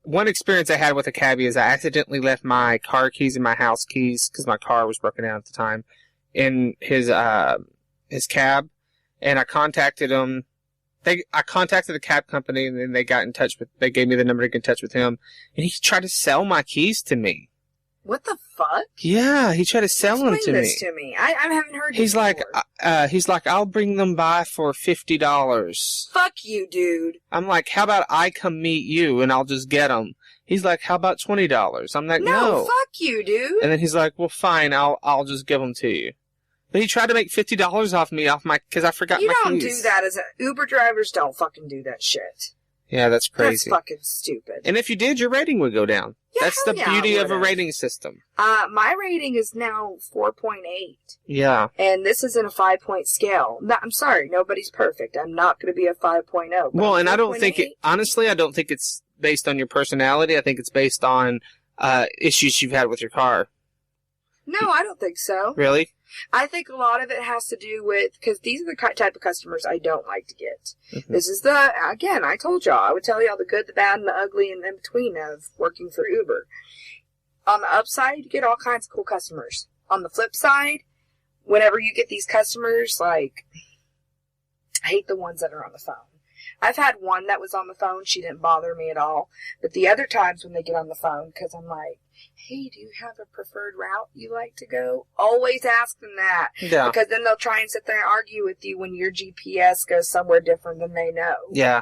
B: One experience I had with a cabbie is I accidentally left my car keys and my house keys, because my car was broken down at the time, in his cab, and I contacted him. I contacted the cab company, and then they gave me the number to get in touch with him, and he tried to sell my keys to me.
A: What the fuck?
B: Yeah, he tried to sell them to
A: Explain
B: me.
A: this to me. I haven't heard this
B: He's like, I'll bring them by for $50.
A: Fuck you, dude.
B: I'm like, how about I come meet you and I'll just get them? He's like, how about $20? I'm like, no.
A: Fuck you, dude.
B: And then he's like, well, fine, I'll just give them to you. But he tried to make $50 off me, because I forgot my keys.
A: You don't do that Uber drivers don't fucking do that shit.
B: Yeah, that's crazy.
A: That's fucking stupid.
B: And if you did, your rating would go down.
A: Yeah,
B: that's the beauty of a rating system.
A: My rating is now 4.8.
B: Yeah.
A: And this is in a 5-point scale. No, I'm sorry, nobody's perfect. I'm not going to be a 5.0.
B: Well, and I don't think honestly, I don't think it's based on your personality. I think it's based on issues you've had with your car.
A: No, I don't think so.
B: Really?
A: I think a lot of it has to do with, because these are the type of customers I don't like to get. Mm-hmm. This is again, I told y'all, I would tell y'all the good, the bad, and the ugly, and in between of working for Uber. On the upside, you get all kinds of cool customers. On the flip side, whenever you get these customers, like, I hate the ones that are on the phone. I've had one that was on the phone. She didn't bother me at all. But the other times when they get on the phone, because I'm like, hey, do you have a preferred route you like to go? Always ask them that.
B: Yeah.
A: Because then they'll try and sit there and argue with you when your GPS goes somewhere different than they know.
B: Yeah.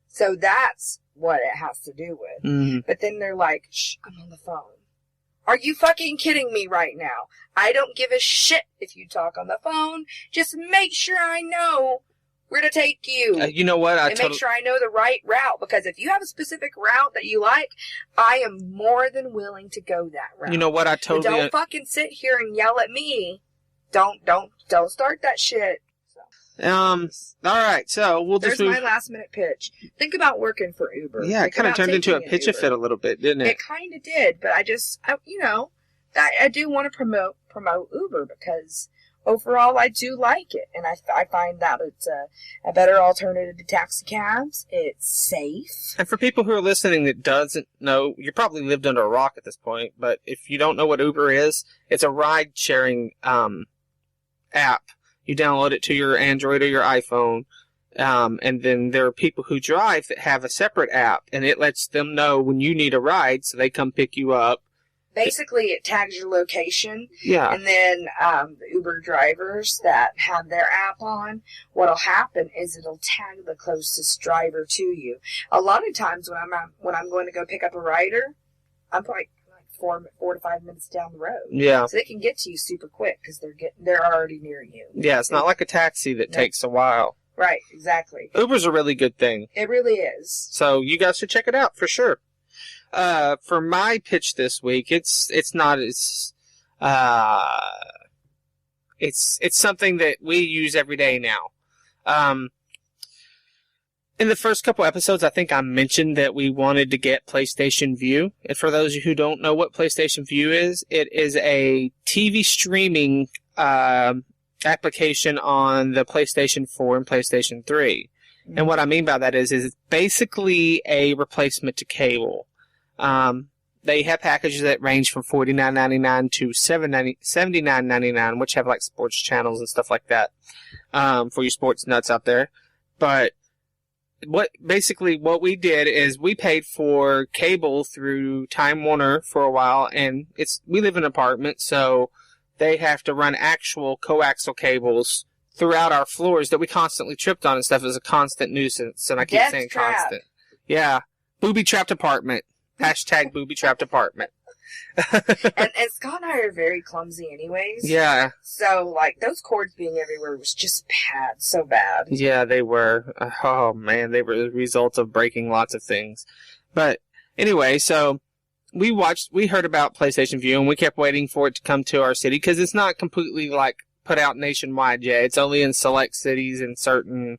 A: So that's what it has to do with.
B: Mm-hmm.
A: But then they're like, shh, I'm on the phone. Are you fucking kidding me right now? I don't give a shit if you talk on the phone. Just make sure I know where to take you.
B: You know what?
A: Make sure I know the right route. Because if you have a specific route that you like, I am more than willing to go that route.
B: You know what?
A: But don't fucking sit here and yell at me. Don't start that shit.
B: All right. So we'll just.
A: There's my last minute pitch. Think about working for Uber.
B: Yeah, it kind of turned into a pitch-a-fit a little bit, didn't it?
A: It kind of did, but I do want to promote Uber because overall, I do like it, and I find that it's a better alternative to taxi cabs. It's safe.
B: And for people who are listening that doesn't know, you probably lived under a rock at this point, but if you don't know what Uber is, it's a ride-sharing app. You download it to your Android or your iPhone, and then there are people who drive that have a separate app, and it lets them know when you need a ride, so they come pick you up.
A: Basically, it tags your location.
B: Yeah.
A: And then the Uber drivers that have their app on, what'll happen is it'll tag the closest driver to you. A lot of times when I'm going to go pick up a rider, I'm like 4 to 5 minutes down the road.
B: Yeah.
A: So they can get to you super quick because they're already near you.
B: Yeah, it's not like a taxi that takes a while.
A: Right, exactly.
B: Uber's a really good thing.
A: It really is.
B: So you guys should check it out for sure. For my pitch this week, it's something that we use every day now. In the first couple episodes, I think I mentioned that we wanted to get PlayStation Vue. And for those who don't know what PlayStation Vue is, it is a TV streaming application on the PlayStation 4 and PlayStation 3. Mm-hmm. And what I mean by that is it's basically a replacement to cable. They have packages that range from $49.99 to $79.99, which have like sports channels and stuff like that, for you sports nuts out there. But what we did is we paid for cable through Time Warner for a while, and we live in an apartment, so they have to run actual coaxial cables throughout our floors that we constantly tripped on and stuff. Is a constant nuisance, and I keep saying constant. Yeah. Booby-trapped apartment. Hashtag booby-trapped apartment.
A: and Scott and I are very clumsy anyways.
B: Yeah.
A: So, like, those cords being everywhere was just bad. So bad.
B: Yeah, they were. Oh, man. They were the result of breaking lots of things. But, anyway, so we heard about PlayStation Vue, and we kept waiting for it to come to our city, because it's not completely, like, put out nationwide yet. It's only in select cities in certain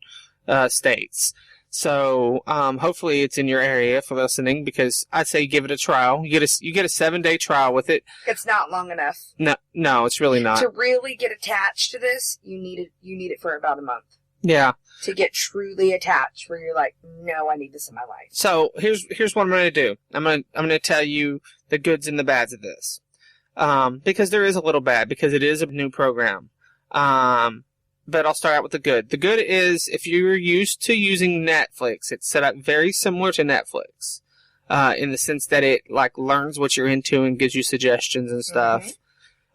B: states. So, hopefully it's in your area for listening, because I'd say give it a trial. You get a 7-day trial with it.
A: It's not long enough.
B: No, it's really not.
A: To really get attached to this, you need it for about a month.
B: Yeah.
A: To get truly attached, where you're like, no, I need this in my life.
B: So, here's what I'm going to do. I'm going to tell you the goods and the bads of this. Because there is a little bad, because it is a new program. But I'll start out with the good. The good is, if you're used to using Netflix, it's set up very similar to Netflix, in the sense that it, like, learns what you're into and gives you suggestions and stuff.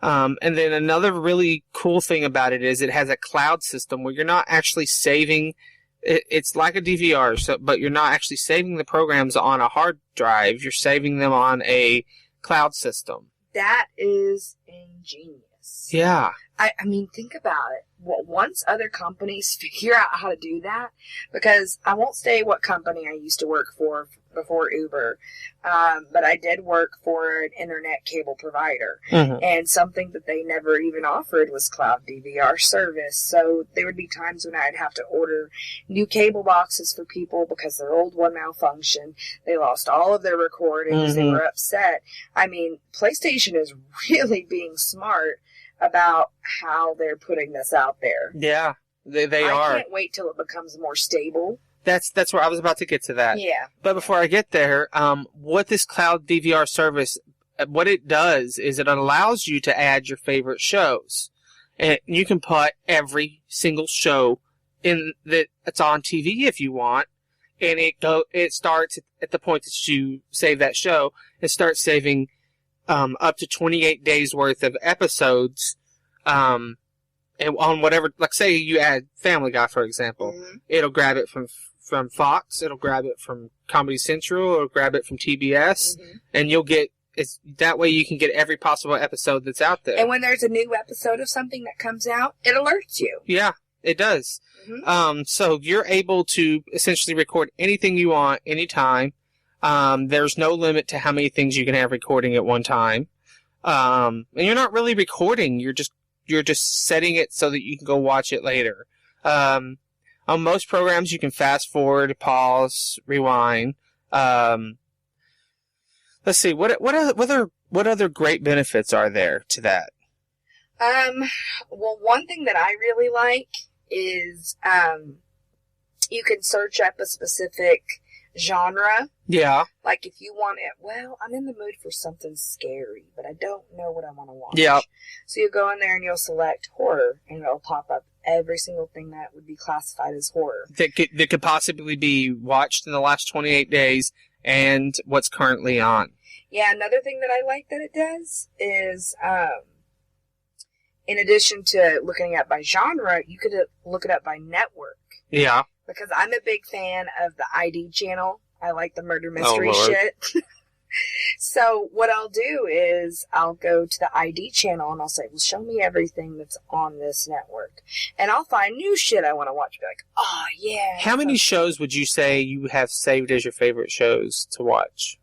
B: Mm-hmm. And then another really cool thing about it is it has a cloud system where you're not actually saving. It's like a DVR, but you're not actually saving the programs on a hard drive. You're saving them on a cloud system.
A: That is ingenious.
B: Yeah.
A: I mean, think about it. Once other companies figure out how to do that, because I won't say what company I used to work for before Uber, but I did work for an internet cable provider, and something that they never even offered was cloud DVR service. So there would be times when I'd have to order new cable boxes for people because their old one malfunctioned. They lost all of their recordings. They were upset. I mean, PlayStation is really being smart about how they're putting this out there.
B: Yeah, they are.
A: I can't wait till it becomes more stable.
B: That's where I was about to get to that.
A: Yeah.
B: But before I get there, what this cloud DVR service, what it does is it allows you to add your favorite shows. And you can put every single show in that's on TV if you want. And it starts at the point that you save that show. It starts saving up to 28 days worth of episodes. And on whatever, like say you add Family Guy, for example, it'll grab it from Fox, it'll grab it from Comedy Central, it'll grab it from TBS, and you'll get, that way you can get every possible episode that's out there.
A: And when there's a new episode of something that comes out, it alerts you.
B: Yeah, it does. So you're able to essentially record anything you want, anytime. There's no limit to how many things you can have recording at one time. And you're not really recording, you're just setting it so that you can go watch it later. On most programs, you can fast forward, pause, rewind. Let's see, what other great benefits are there to that?
A: Well, one thing that I really like is you can search up a specific genre.
B: Yeah.
A: Like if you want it, well, I'm in the mood for something scary, but I don't know what I want to watch.
B: Yeah.
A: So you go in there and you'll select horror, and it'll pop up every single thing that would be classified as horror.
B: That could possibly be watched in the last 28 days and what's currently on.
A: Yeah, another thing that I like that it does is, in addition to looking at by genre, you could look it up by network.
B: Yeah.
A: Because I'm a big fan of the ID channel. I like the murder mystery shit. So what I'll do is I'll go to the ID channel and I'll say, well, show me everything that's on this network. And I'll find new shit I want to watch. Be like, oh, yeah.
B: How many shows would you say you have saved as your favorite shows to watch?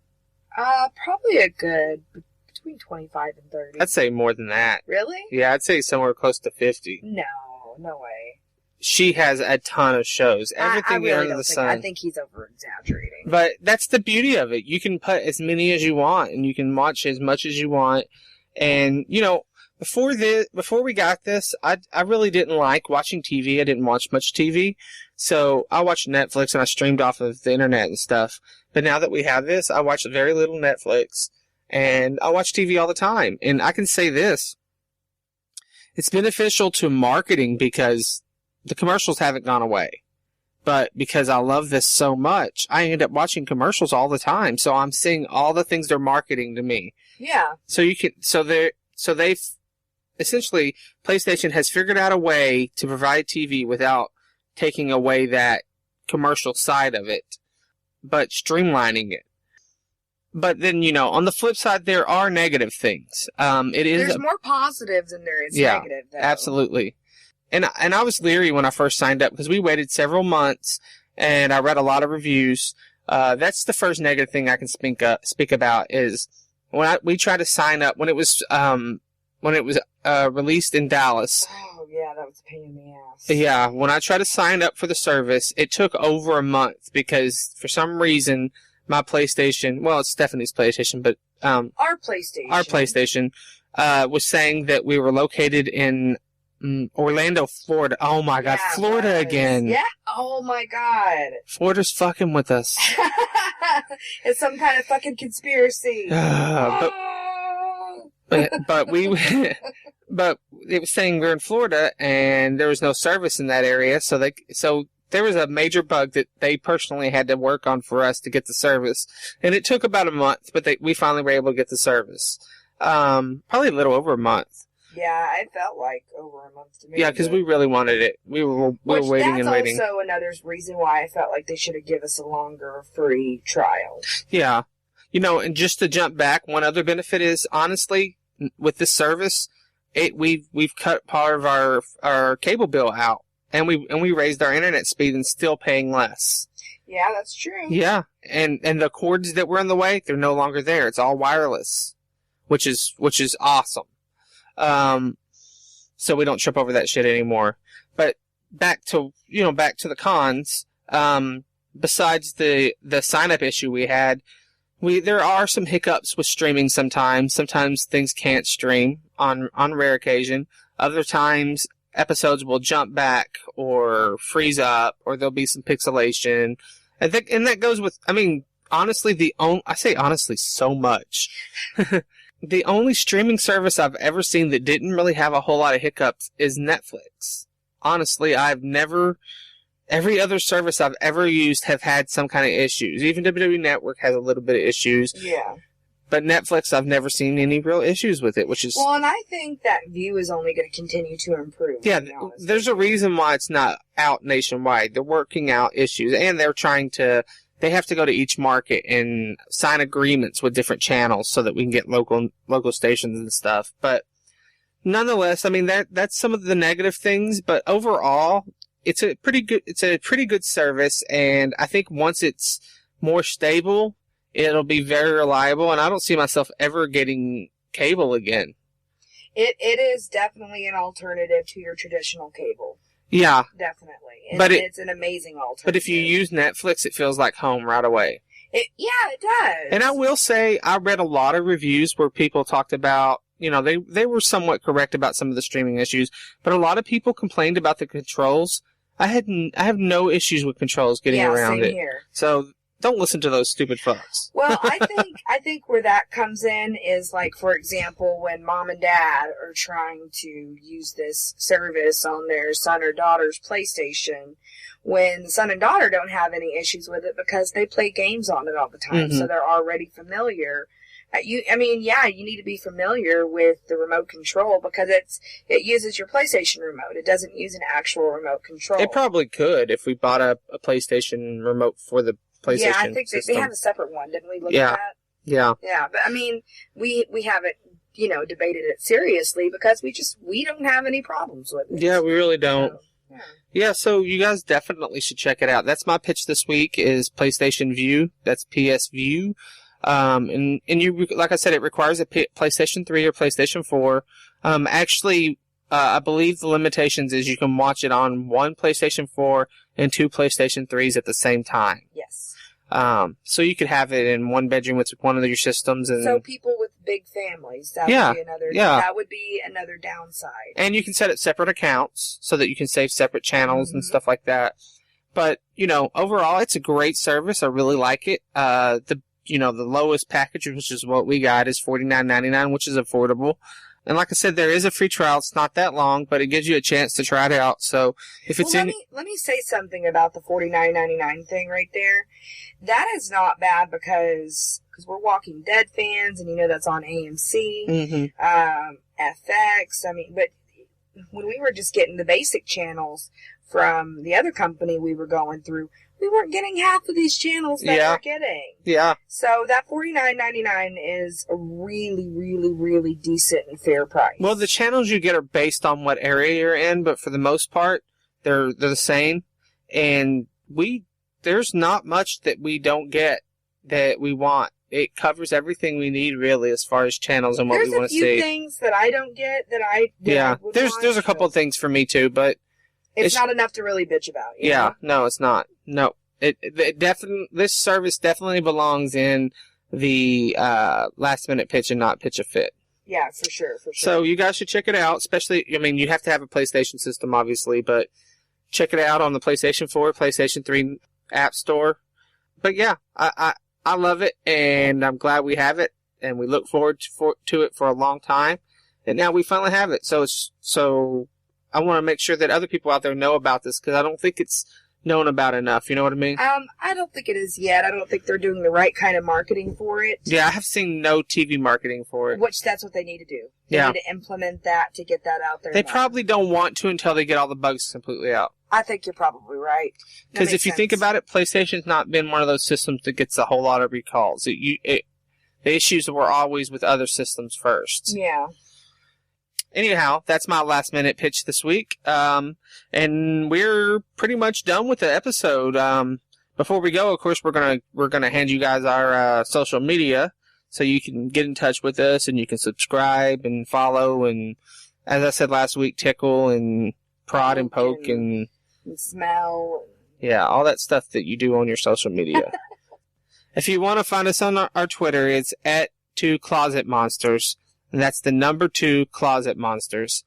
A: Probably a good between 25 and 30.
B: I'd say more than that.
A: Really?
B: Yeah, I'd say somewhere close to 50.
A: No way.
B: She has a ton of shows. Everything
A: I really
B: under the sun.
A: I think he's over-exaggerating.
B: But that's the beauty of it. You can put as many as you want, and you can watch as much as you want. And, you know, before we got this, I really didn't like watching TV. I didn't watch much TV. So I watched Netflix, and I streamed off of the internet and stuff. But now that we have this, I watch very little Netflix, and I watch TV all the time. And I can say this. It's beneficial to marketing because the commercials haven't gone away. But because I love this so much, I end up watching commercials all the time. So I'm seeing all the things they're marketing to me.
A: Yeah.
B: So they've essentially, PlayStation has figured out a way to provide TV without taking away that commercial side of it, but streamlining it. But then, you know, on the flip side, there are negative things.
A: There's more positives than there is negative, though.
B: Absolutely. And I was leery when I first signed up because we waited several months and I read a lot of reviews. That's the first negative thing I can speak about is when we tried to sign up when it was released in Dallas.
A: Oh yeah, that was a pain in the ass.
B: Yeah, when I tried to sign up for the service, it took over a month because for some reason my PlayStation, well, it's Stephanie's PlayStation, but
A: our PlayStation
B: was saying that we were located in Orlando, Florida. Oh my God,
A: yeah,
B: Florida again.
A: Yeah. Oh my God.
B: Florida's fucking with us.
A: It's some kind of fucking conspiracy.
B: But it was saying we're in Florida and there was no service in that area, so there was a major bug that they personally had to work on for us to get the service, and it took about a month, but we finally were able to get the service. Probably a little over a month.
A: Yeah, it felt like over a month to me.
B: Yeah, because we really wanted it. We were waiting and waiting.
A: That's also another reason why I felt like they should have given us a longer free trial.
B: Yeah. You know, and just to jump back, one other benefit is, honestly, with this service, we've cut part of our cable bill out, and we raised our internet speed and still paying less.
A: Yeah, that's true.
B: Yeah, and the cords that were in the way, they're no longer there. It's all wireless, which is awesome. So we don't trip over that shit anymore. But back to the cons. Besides the sign up issue we had, there are some hiccups with streaming sometimes. Sometimes things can't stream on rare occasion. Other times episodes will jump back or freeze up, or there'll be some pixelation. And that goes with, I mean, honestly, I say honestly so much. The only streaming service I've ever seen that didn't really have a whole lot of hiccups is Netflix. Honestly, every other service I've ever used have had some kind of issues. Even WWE Network has a little bit of issues.
A: Yeah.
B: But Netflix, I've never seen any real issues with it, which is...
A: Well, and I think that View is only going to continue to improve.
B: Yeah, there's a reason why it's not out nationwide. They're working out issues, and they have to go to each market and sign agreements with different channels so that we can get local stations and stuff. But nonetheless, I mean, that's some of the negative things, but overall, it's a pretty good service, and I think once it's more stable, it'll be very reliable, and I don't see myself ever getting cable again.
A: It is definitely an alternative to your traditional cable.
B: Yeah.
A: Definitely. It's an amazing alternative.
B: But if you use Netflix, it feels like home right away.
A: It does.
B: And I will say, I read a lot of reviews where people talked about, they were somewhat correct about some of the streaming issues, but a lot of people complained about the controls. I have no issues with controls getting around it.
A: Here.
B: So don't listen to those stupid fucks.
A: Well, I think where that comes in is, like, for example, when mom and dad are trying to use this service on their son or daughter's PlayStation, when the son and daughter don't have any issues with it because they play games on it all the time, so they're already familiar. You need to be familiar with the remote control because it uses your PlayStation remote. It doesn't use an actual remote control.
B: It probably could if we bought a PlayStation remote for the PlayStation.
A: Yeah, I think they have a separate one. Didn't we look at that?
B: Yeah.
A: Yeah, but I mean, we haven't, debated it seriously because we don't have any problems with it.
B: Yeah, we really don't.
A: So,
B: yeah, so you guys definitely should check it out. That's my pitch this week is PlayStation View. That's PS View. And you, like I said, it requires a PlayStation 3 or PlayStation 4. I believe the limitations is you can watch it on one PlayStation 4 and two PlayStation 3s at the same time.
A: Yes.
B: So you could have it in one bedroom with one of your systems, and
A: so people with big families, that would be another downside.
B: And you can set up separate accounts so that you can save separate channels and stuff like that. But overall, it's a great service. I really like it. The lowest package, which is what we got, is $49.99, which is affordable. And like I said, there is a free trial. It's not that long, but it gives you a chance to try it out. So if it's
A: let me say something about the $49.99 thing right there. That is not bad because we're Walking Dead fans, and that's on AMC, FX. I mean, but when we were just getting the basic channels from the other company we were going through, we weren't getting half of these channels that we're getting.
B: Yeah.
A: So that $49.99 is a really, really, really decent and fair price.
B: Well, the channels you get are based on what area you're in, but for the most part, they're the same. And there's not much that we don't get that we want. It covers everything we need, really, as far as channels and what we want to see.
A: There's a few things that I don't get that I would
B: there's a couple of things for me too, but
A: it's not enough to really bitch about.
B: No, it's not. No, this service definitely belongs in the last minute pitch and not pitch a fit.
A: Yeah, for sure.
B: So you guys should check it out. Especially, you have to have a PlayStation system, obviously, but check it out on the PlayStation 4, PlayStation 3 App Store. But yeah, I love it, and I'm glad we have it, and we look forward to it for a long time, and now we finally have it. So I want to make sure that other people out there know about this because I don't think it's known about enough. You know what I mean?
A: I don't think it is yet. I don't think they're doing the right kind of marketing for it.
B: Yeah, I have seen no TV marketing for it.
A: Which that's what they need to do. They need to implement that to get that out there.
B: They probably don't want to until they get all the bugs completely out.
A: I think you're probably right.
B: Because if you think about it, PlayStation's not been one of those systems that gets a whole lot of recalls. The issues were always with other systems first.
A: Yeah.
B: anyhow, that's my last minute pitch this week. And we're pretty much done with the episode. Before we go, of course, we're gonna hand you guys our social media so you can get in touch with us and you can subscribe and follow and, as I said last week, tickle and prod and poke and
A: smell.
B: Yeah, all that stuff that you do on your social media. If you want to find us on our Twitter, it's at 2closetmonsters, and that's the number 2 Closet Monsters.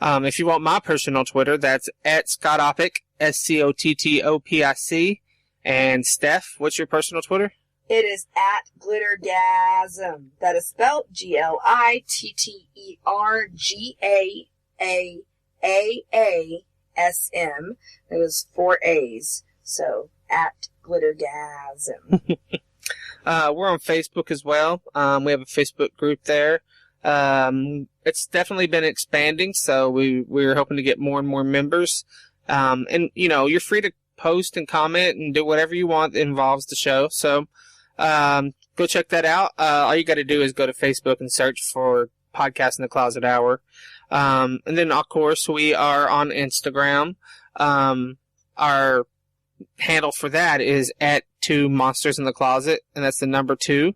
B: If you want my personal Twitter, that's at Scottopic, SCOTTOPIC. And Steph, what's your personal Twitter?
A: It is at Glittergasm. That is spelled GLITTERGAAASM. It was 4 A's. So, at Glittergasm.
B: We're on Facebook as well. We have a Facebook group there. It's definitely been expanding, so we're hoping to get more and more members. And, you're free to post and comment and do whatever you want that involves the show. So, go check that out. All you got to do is go to Facebook and search for Podcast in the Closet Hour. And then, of course, we are on Instagram. Our handle for that is at 2 Monsters in the Closet, and that's the number 2.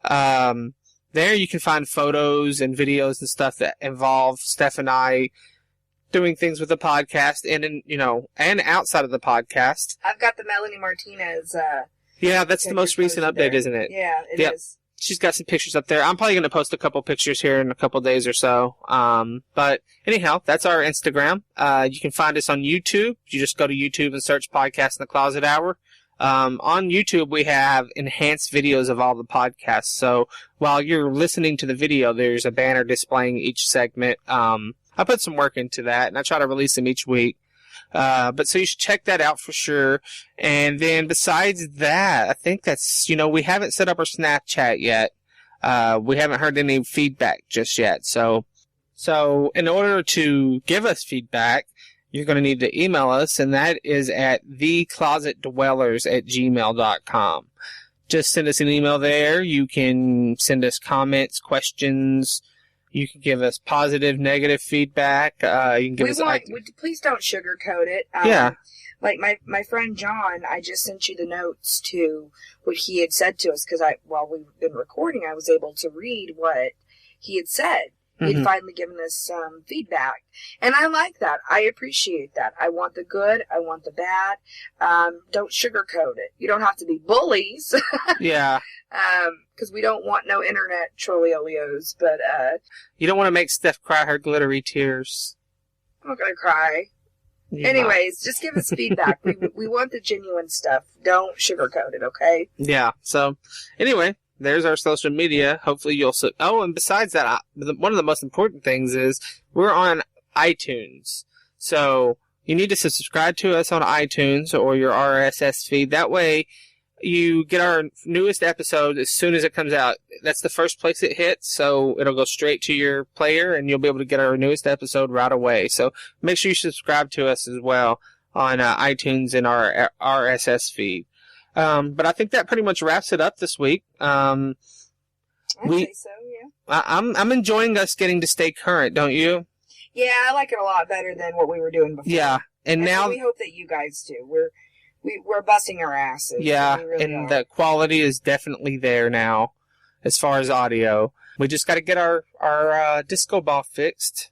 B: There you can find photos and videos and stuff that involve Steph and I doing things with the podcast and and outside of the podcast.
A: I've got the Melanie Martinez.
B: Yeah, that's the most recent update,
A: there.
B: Isn't it?
A: Yeah, it is.
B: She's got some pictures up there. I'm probably going to post a couple pictures here in a couple days or so. But anyhow, that's our Instagram. You can find us on YouTube. You just go to YouTube and search Podcast in the Closet Hour. On YouTube, we have enhanced videos of all the podcasts. So while you're listening to the video, there's a banner displaying each segment. I put some work into that, and I try to release them each week. But so you should check that out for sure. And then besides that, I think that's, we haven't set up our Snapchat yet. We haven't heard any feedback just yet. So in order to give us feedback, you're going to need to email us, and that is at theclosetdwellers@gmail.com. Just send us an email there. You can send us comments, questions. You can give us positive, negative feedback. You can give us.
A: Please don't sugarcoat it.
B: Yeah.
A: Like my friend John, I just sent you the notes to what he had said to us because while we've been recording, I was able to read what he had said. He had finally given us some feedback, and I like that. I appreciate that. I want the good. I want the bad. Don't sugarcoat it. You don't have to be bullies.
B: Yeah.
A: Because we don't want no internet trolliolios, but
B: you don't want to make Steph cry her glittery tears.
A: I'm not gonna cry. Anyways, just give us feedback. We want the genuine stuff. Don't sugarcoat it, okay?
B: Yeah. So, anyway, there's our social media. Hopefully you'll... Oh, and besides that, one of the most important things is we're on iTunes. So, you need to subscribe to us on iTunes or your RSS feed. That way, you get our newest episode as soon as it comes out. That's the first place it hits, so it'll go straight to your player, and you'll be able to get our newest episode right away. So make sure you subscribe to us as well on iTunes and our RSS feed. But I think that pretty much wraps it up this week.
A: I'd say so, yeah.
B: I'm enjoying us getting to stay current, don't you?
A: Yeah, I like it a lot better than what we were doing before.
B: Yeah, and now
A: we hope that you guys do. We're busting our asses.
B: Yeah,
A: really
B: and
A: are.
B: the quality is definitely there now, as far as audio. We just got to get our disco ball fixed.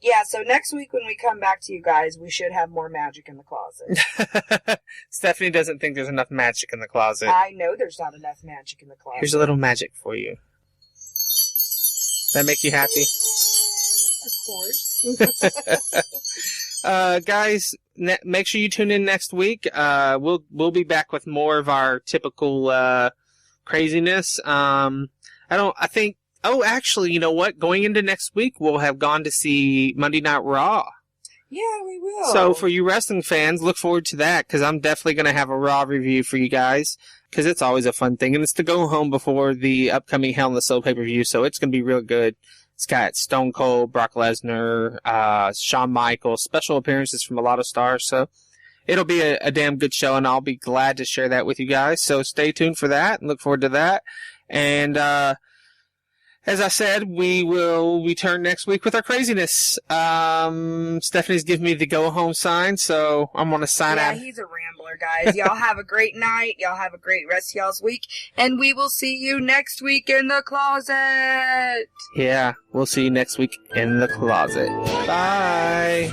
A: Yeah, so next week when we come back to you guys, we should have more magic in the closet.
B: Stephanie doesn't think there's enough magic in the closet.
A: I know there's not enough magic in the closet.
B: Here's a little magic for you. Does that make you happy?
A: Of course.
B: Guys, make sure you tune in next week. We'll be back with more of our typical craziness. Actually, you know what? Going into next week, we'll have gone to see Monday Night Raw.
A: Yeah, we will.
B: So for you wrestling fans, look forward to that, because I'm definitely going to have a Raw review for you guys, because it's always a fun thing, and it's to go home before the upcoming Hell in the Cell pay-per-view, so it's going to be real good. It's got Stone Cold, Brock Lesnar, Shawn Michaels, special appearances from a lot of stars, so it'll be a damn good show, and I'll be glad to share that with you guys, so stay tuned for that, and look forward to that, and as I said, we will return next week with our craziness. Stephanie's giving me the go home sign, so I'm going to sign out.
A: Yeah, he's a rambler, guys. Y'all have a great night. Y'all have a great rest of y'all's week. And we will see you next week in the closet.
B: Yeah, we'll see you next week in the closet. Bye.